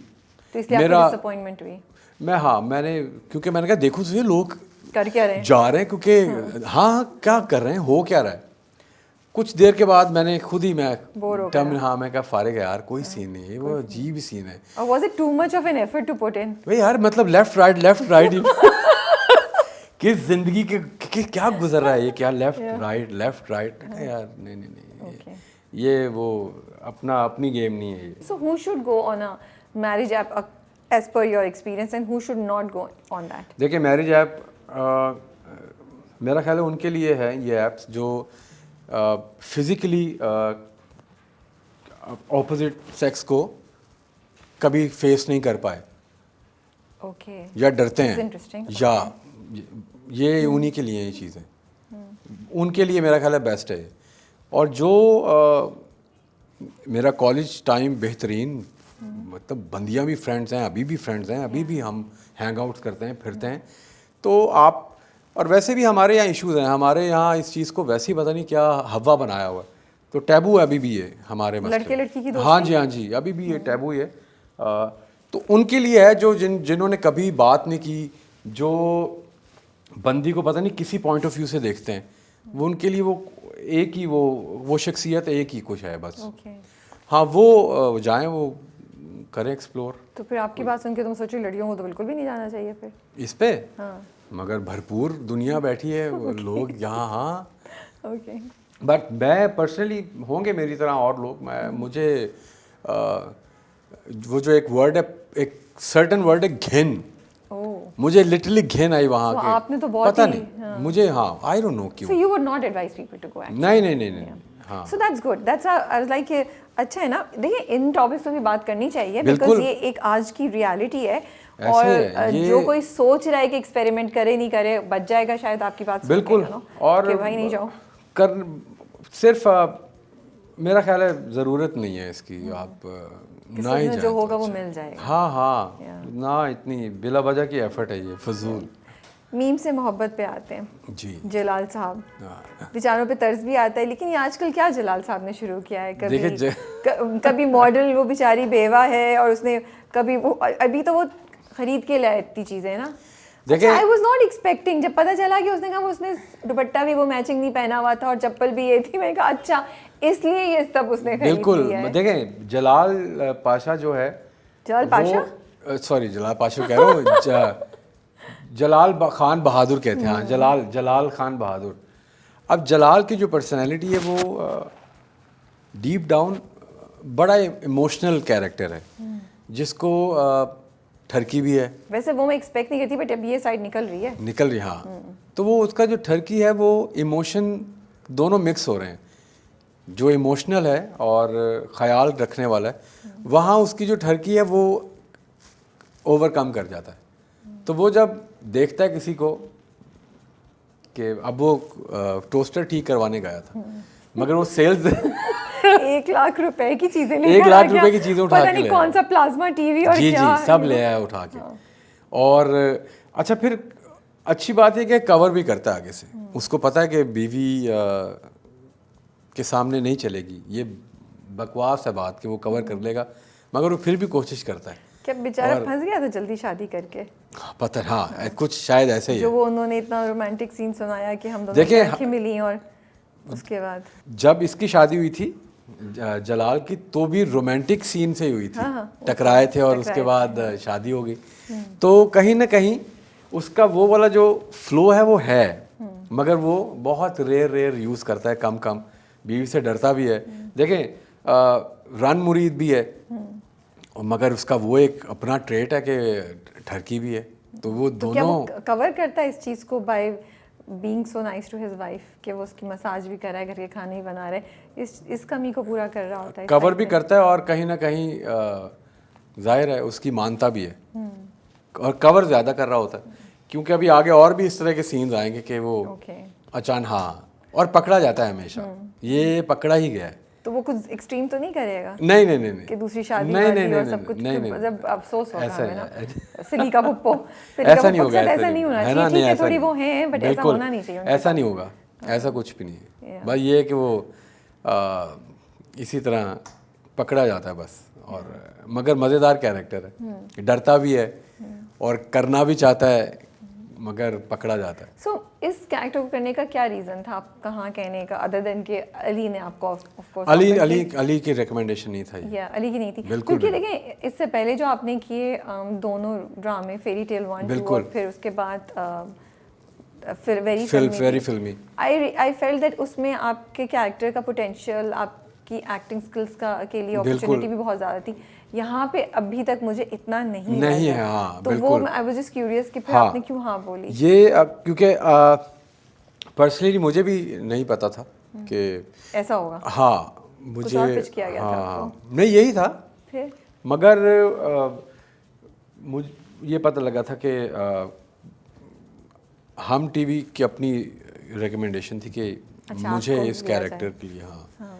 [SPEAKER 1] तो इसलिए आपको डिसअपॉइंटमेंट हुई?
[SPEAKER 2] मैंने क्योंकि मैंने कहा देखो तो ये लोग
[SPEAKER 1] कर क्या रहे हैं?
[SPEAKER 2] जा रहे हैं क्योंकि हाँ क्या कर रहे हैं, हो क्या रहा है। कुछ देर के बाद मैंने खुद ही
[SPEAKER 1] बोर हो
[SPEAKER 2] मैं कहा फारिग है यार, कोई सीन नहीं है, वो अजीब ही सीन है।
[SPEAKER 1] और was it too much of an effort to put in?
[SPEAKER 2] भाई यार मतलब लेफ्ट राइट किस जिंदगी के क्या गुजर रहा है ये, क्या लेफ्ट राइट यार, नहीं ये वो अपनी गेम नहीं है ये।
[SPEAKER 1] So who should go on a marriage app as per your experience and who should not go on that?
[SPEAKER 2] देखिए मैरिज ऐप मेरा ख्याल है उनके लिए है ये ऐप्स जो फिज़िकली ऑपोजिट सेक्स को कभी फेस नहीं कर पाए
[SPEAKER 1] Okay.
[SPEAKER 2] या डरते
[SPEAKER 1] That's
[SPEAKER 2] हैं
[SPEAKER 1] interesting.
[SPEAKER 2] या ये उन्हीं के लिए ये चीज़ें, उनके लिए मेरा ख्याल है बेस्ट है ये। और जो मेरा कॉलेज टाइम बेहतरीन, मतलब बंदियाँ भी फ्रेंड्स हैं, अभी भी फ्रेंड्स हैं, अभी भी हम हैंग आउट्स करते हैं, फिरते हैं। तो आप, और वैसे भी हमारे यहाँ इश्यूज़ हैं, हमारे यहाँ इस चीज़ को वैसे ही पता नहीं क्या हवा बनाया हुआ है, तो टैबू अभी भी है हमारे मसले।
[SPEAKER 1] लड़के लड़की की दोस्ती?
[SPEAKER 2] हाँ जी अभी भी ये टैबू है। तो उनके लिए है जो जिन्होंने कभी बात नहीं की, जो बंदी को पता नहीं किसी पॉइंट ऑफ व्यू से देखते हैं, वो उनके लिए वो एक ही वो शख्सियत एक ही कुछ है बस।
[SPEAKER 1] Okay.
[SPEAKER 2] हाँ वो जाएं, वो करें एक्सप्लोर।
[SPEAKER 1] तो फिर आपकी बात सुन के तुम सोचो लड़कियों को तो बिल्कुल भी नहीं जाना चाहिए फिर
[SPEAKER 2] इस पे
[SPEAKER 1] हाँ
[SPEAKER 2] मगर भरपूर दुनिया बैठी है लोग यहाँ। हाँ
[SPEAKER 1] ओके
[SPEAKER 2] बट मैं पर्सनली, होंगे मेरी तरह और लोग, मुझे वो जो एक वर्ड है, एक सर्टन वर्ड है घिन, मुझे लिटरली घिन आई वहाँ के।
[SPEAKER 1] आपने तो बहुत
[SPEAKER 2] पता
[SPEAKER 1] ही,
[SPEAKER 2] नहीं मुझे, हाँ आई डोंट नो क्यों।
[SPEAKER 1] So you would not advise people to go actually?
[SPEAKER 2] नहीं हाँ।
[SPEAKER 1] So that's good. That's I was like अच्छा है ना। देखिए इन टॉपिक्स पे भी बात करनी चाहिए
[SPEAKER 2] बिल्कुल।
[SPEAKER 1] बिकॉज ये एक आज की रियलिटी है। और जो कोई सोच रहा है कि एक्सपेरिमेंट करे नहीं करे बच जाएगा, शायद आपकी बात सुन
[SPEAKER 2] बिल्कुल।
[SPEAKER 1] के
[SPEAKER 2] और
[SPEAKER 1] कि भाई नहीं जाओ
[SPEAKER 2] कर, सिर्फ मेरा ख्याल है ज़रूरत नहीं है इसकी, आप ना ही
[SPEAKER 1] जो होगा वो मिल जाएगा।
[SPEAKER 2] हाँ ना, इतनी बिला वजह की एफर्ट है ये, फजूल।
[SPEAKER 1] मीम से मोहब्बत पे आते हैं
[SPEAKER 2] जी,
[SPEAKER 1] जलाल साहब, बेचारों पे तर्स भी आता है, लेकिन ये आजकल क्या जलाल साहब ने शुरू किया है, कभी मॉडल, वो बेचारी बेवा है और उसने कभी वो, अभी तो वो खरीद के लाए इतनी चीज़ें ना। देखिए आई वाज नॉट एक्सपेक्टिंग, जब पता चला कि उसने कहा उसने दुपट्टा भी वो मैचिंग नहीं पहना हुआ था और चप्पल भी ये थी, मैंने कहा अच्छा इसलिए ये सब उसने खरीद लिया है।
[SPEAKER 2] बिल्कुल। देखें जलाल पाशा जो है,
[SPEAKER 1] जलाल पाशा,
[SPEAKER 2] सॉरी जलाल पाशा कह रहा हूँ, जलाल खान बहादुर कहते हैं, हाँ जलाल खान बहादुर। अब जलाल की जो पर्सनैलिटी है वो डीप डाउन बड़ा इमोशनल कैरेक्टर है, जिसको ठरकी भी है।
[SPEAKER 1] वैसे वो मैं एक्सपेक्ट नहीं करती, बट अब ये साइड निकल रही है।
[SPEAKER 2] हाँ। तो वो उसका जो ठरकी है वो इमोशन दोनों मिक्स हो रहे हैं, जो इमोशनल है और ख्याल रखने वाला है, वहाँ उसकी जो ठरकी है वो ओवरकम कर जाता है। तो वो जब देखता है किसी को कि अब वो टोस्टर ठीक करवाने गया था, मगर वो सेल्स
[SPEAKER 1] 1 लाख रुपए की चीजें लेकर
[SPEAKER 2] 1 लाख रुपए की चीज़ें उठा के
[SPEAKER 1] पता नहीं कौन सा प्लाज्मा टीवी और क्या
[SPEAKER 2] जी सब ले आया उठा के। और अच्छा फिर अच्छी बात है कि कवर भी करता है आगे से, उसको पता है कि बीवी के सामने नहीं चलेगी, ये बकवास है बात कि वो कवर कर लेगा, मगर वो फिर भी कोशिश करता है।
[SPEAKER 1] क्या बेचारा फंस गया था जल्दी शादी करके?
[SPEAKER 2] पता है, हाँ कुछ शायद ऐसे ही
[SPEAKER 1] जो
[SPEAKER 2] है।
[SPEAKER 1] वो उन्होंने इतना रोमांटिक सीन सुनाया कि हम दोनों आंखें मिली, और उसके बाद
[SPEAKER 2] जब इसकी शादी हुई थी जलाल की, तो भी रोमांटिक सीन से ही हुई थी। टकराए थे और उसके बाद शादी हो गई। तो कहीं ना कहीं उसका वो वाला जो फ्लो है वो है, मगर वो बहुत रेयर यूज़ करता है, कम बीवी से डरता भी है। देखें रन मुरीद भी है, मगर उसका वो एक अपना ट्रेट है कि ठरकी भी है। तो वो दोनों,
[SPEAKER 1] क्या वो कवर करता है इस चीज़ को by being so nice to his wife, कि वो उसकी मसाज भी कर रहा है, घर के खाने भी बना रहे, इस कमी को पूरा कर रहा होता है,
[SPEAKER 2] कवर भी करता है और कहीं ना कहीं जाहिर है उसकी मानता भी है, और कवर ज़्यादा कर रहा होता है, क्योंकि अभी आगे और भी इस तरह के सीन्स आएंगे कि वो अचानक, हाँ, और पकड़ा जाता है हमेशा, ये पकड़ा ही गया है।
[SPEAKER 1] तो वो कुछ एक्सट्रीम तो नहीं करेगा?
[SPEAKER 2] नहीं
[SPEAKER 1] कि दूसरी शादी और सब कुछ, मतलब अफसोस होगा हमें ना, सिलिका पुप्पो,
[SPEAKER 2] ऐसा नहीं होगा,
[SPEAKER 1] ऐसा नहीं होना चाहिए। ठीक है थोड़ी वो है, बट ऐसा होना नहीं चाहिए,
[SPEAKER 2] ऐसा नहीं होगा, ऐसा कुछ भी नहीं है। बस ये है कि वो इसी तरह पकड़ा जाता है बस। और मगर मज़ेदार कैरेक्टर है, डरता भी है और करना भी चाहता है मगर पकड़ा जाता है।
[SPEAKER 1] सो इस कैरेक्टर को करने का क्या रीज़न था, आप कहाँ कहने का, अदर देन के अली ने आपको ऑफ कोर्स
[SPEAKER 2] अली की रिकमेंडेशन नहीं था ये।
[SPEAKER 1] या अली की नहीं थी,
[SPEAKER 2] बिल्कुल
[SPEAKER 1] क्योंकि देखें इससे पहले जो आपने किए दोनों ड्रामे फेरी टेल 1 2 और फिर उसके बाद फिर वेरी
[SPEAKER 2] फिल्मी
[SPEAKER 1] आई फेल्ट दैट उसमें आपके कैरेक्टर का पोटेंशियल, आपकी एक्टिंग स्किल्स का के लिए अपॉर्चुनिटी भी बहुत ज़्यादा थी। यहाँ पे अभी तक मुझे इतना नहीं
[SPEAKER 2] है। हाँ,
[SPEAKER 1] तो वो आई वाज जस्ट क्यूरियस कि फिर आपने क्यों हाँ बोली
[SPEAKER 2] ये, क्योंकि पर्सनली मुझे भी नहीं पता था कि
[SPEAKER 1] ऐसा होगा।
[SPEAKER 2] हाँ, मुझे
[SPEAKER 1] कुछ और पिच किया गया था आपको?
[SPEAKER 2] नहीं, यही था।
[SPEAKER 1] फिर
[SPEAKER 2] मगर मुझे ये पता लगा था कि हम टीवी की अपनी रिकमेंडेशन थी कि मुझे इस कैरेक्टर के लिए हाँ।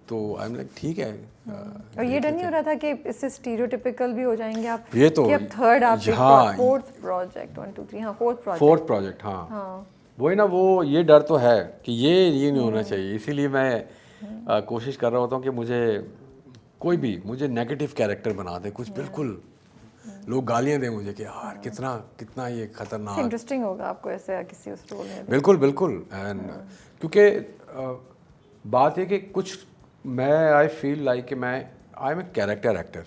[SPEAKER 2] तो आई एम लाइक ठीक है।
[SPEAKER 1] और ये डर नहीं हो रहा था कि इससे स्टीरियोटिपिकल भी हो जाएंगे आप?
[SPEAKER 2] ये तो
[SPEAKER 1] कि अब थर्ड आप फोर्थ प्रोजेक्ट 1 2 3 हाँ फोर्थ प्रोजेक्ट
[SPEAKER 2] हाँ वही ना, वो ये डर तो है कि ये नहीं होना चाहिए। इसीलिए मैं कोशिश कर रहा होता हूँ कि मुझे नेगेटिव कैरेक्टर बना दे, कुछ बिल्कुल लोग गालियाँ दें मुझे कि यार कितना ये खतरनाक।
[SPEAKER 1] इंटरेस्टिंग होगा आपको ऐसे किसी उस रोल में।
[SPEAKER 2] बिल्कुल एंड क्योंकि बात है कि कुछ मैं आई फील लाइक कि मैं I am a character actor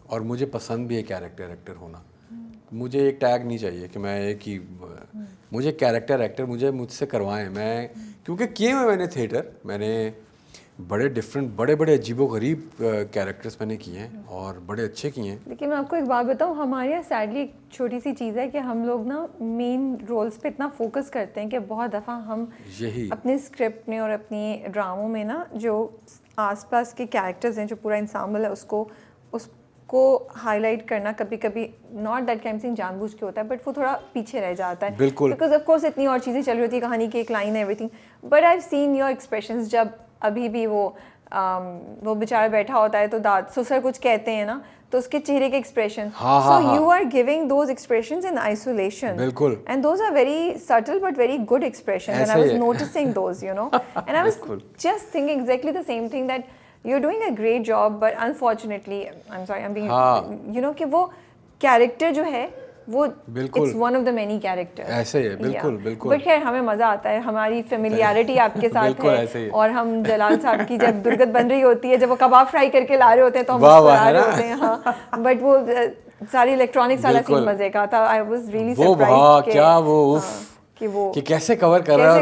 [SPEAKER 2] और मुझे पसंद भी है कैरेक्टर एक्टर होना। मुझे एक टैग नहीं चाहिए कि मैं एक ही मुझे कैरेक्टर एक्टर मुझसे करवाएं। मैं क्योंकि किए हुए मैंने थिएटर, मैंने बड़े डिफरेंट बड़े अजीबोगरीब कैरेक्टर्स मैंने किए हैं और बड़े अच्छे किए हैं।
[SPEAKER 1] लेकिन मैं आपको एक बात बताऊं, हमारे यहाँ सैडली एक छोटी सी चीज़ है कि हम लोग ना मेन रोल्स पे इतना फोकस करते हैं कि बहुत दफ़ा हम
[SPEAKER 2] यही
[SPEAKER 1] अपने स्क्रिप्ट में और अपनी ड्रामों में ना जो आसपास के कैरेक्टर्स हैं, जो पूरा इंसाम्बल है, उसको हाईलाइट करना कभी कभी नॉट दैट कैम सिंह जानबूझ के होता है, बट वो थोड़ा पीछे रह जाता है।
[SPEAKER 2] बिल्कुल,
[SPEAKER 1] बिकॉज ऑफ कोर्स इतनी और चीज़ें चल रही होती है, कहानी की एक लाइन है, everything. But I have seen your expressions, जब अभी भी वो बेचारा बैठा होता है तो दाद ससुर कुछ कहते हैं ना, तो उसके चेहरे के expression, so you are giving those expressions in isolation,
[SPEAKER 2] बिल्कुल,
[SPEAKER 1] and those are very subtle but very good expressions, and I was noticing those, you know, and I was just thinking exactly the same thing, that you're doing a great job, but unfortunately I'm sorry I'm being you know कि वो character जो है वो it's one of the many characters
[SPEAKER 2] ऐसे है। बिल्कुल
[SPEAKER 1] but खैर हमें मज़ा आता है, हमारी फेमिलियरिटी आपके साथ है, और हम जलाल साहब की जब दुर्गत बन रही होती है, जब वो कबाब फ्राई करके ला रहे होते हैं तो हम मुस्कुरा रहे होते हैं। हाँ, बट वो सारी इलेक्ट्रॉनिक्स वाला सीन मजे का था। आई वाज रियली सरप्राइज्ड
[SPEAKER 2] क्या वो कि कैसे कवर कर रहा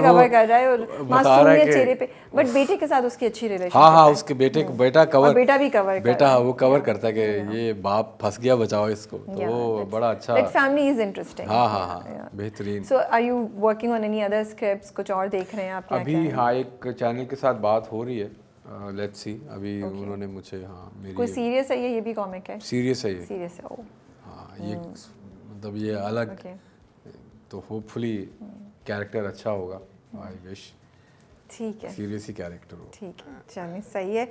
[SPEAKER 1] है और मासूमियत चेहरे पे, बट बेटे के साथ उसकी अच्छी रिलेशन।
[SPEAKER 2] हाँ, उसके बेटा
[SPEAKER 1] भी कवर
[SPEAKER 2] करता है कि ये बाप फंस गया, बचाओ इसको, तो वो बड़ा अच्छा।
[SPEAKER 1] That family is interesting.
[SPEAKER 2] हाँ, बेहतरीन।
[SPEAKER 1] So are you working on any other scripts, कुछ और देख रहे हैं आप?
[SPEAKER 2] अभी हाँ, एक चैनल के साथ बात हो रही है, लेट्स सी। अभी उन्होंने मुझे मेरी
[SPEAKER 1] कोई सीरियस है ये भी कॉमिक है?
[SPEAKER 2] सीरियस है
[SPEAKER 1] हाँ,
[SPEAKER 2] ये मतलब ये अलग, तो होपफुली कैरेक्टर अच्छा होगा। आई विश
[SPEAKER 1] ठीक है,
[SPEAKER 2] सीरियस ही कैरेक्टर हो।
[SPEAKER 1] ठीक है, चलिए सही है।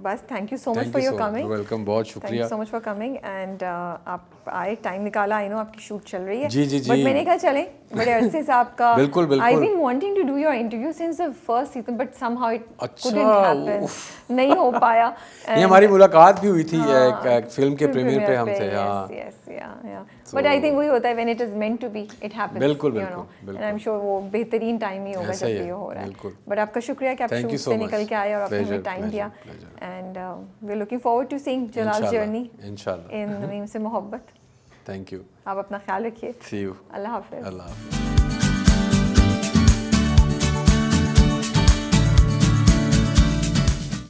[SPEAKER 1] बस thank you so much for your coming.
[SPEAKER 2] Welcome, बहुत शुक्रिया।
[SPEAKER 1] Thank you so much for coming and आप आए, टाइम निकाला। आई नो आपकी शूट चल रही है।
[SPEAKER 2] जी
[SPEAKER 1] बट मैंने कहा चले बड़े अरसे से आपका
[SPEAKER 2] बिल्कुल
[SPEAKER 1] I been wanting to do your interview since the first season, but somehow it couldn't happen, नहीं हो पाया।
[SPEAKER 2] ये हमारी मुलाकात भी हुई थी एक फिल्म के प्रीमियर पे हमसे। हां,
[SPEAKER 1] यस, बट आई थिंक वही होता है, when it is meant to be it happens,
[SPEAKER 2] बिल्कुल,
[SPEAKER 1] एंड आई एम श्योर वो बेहतरीन टाइम ही होगा जब ये हो रहा है। बट आपका शुक्रिया कि आप शूट से निकल के आए और आपने हमें टाइम दिया, and we are looking forward to seeing Jalal journey
[SPEAKER 2] इंशाल्लाह
[SPEAKER 1] इन नवीम से मोहब्बत।
[SPEAKER 2] Thank you.
[SPEAKER 1] आप अपना ख्याल रखिए।
[SPEAKER 2] सी यू।
[SPEAKER 1] अल्लाह हाफिज़।
[SPEAKER 2] अल्लाह हाफिज़।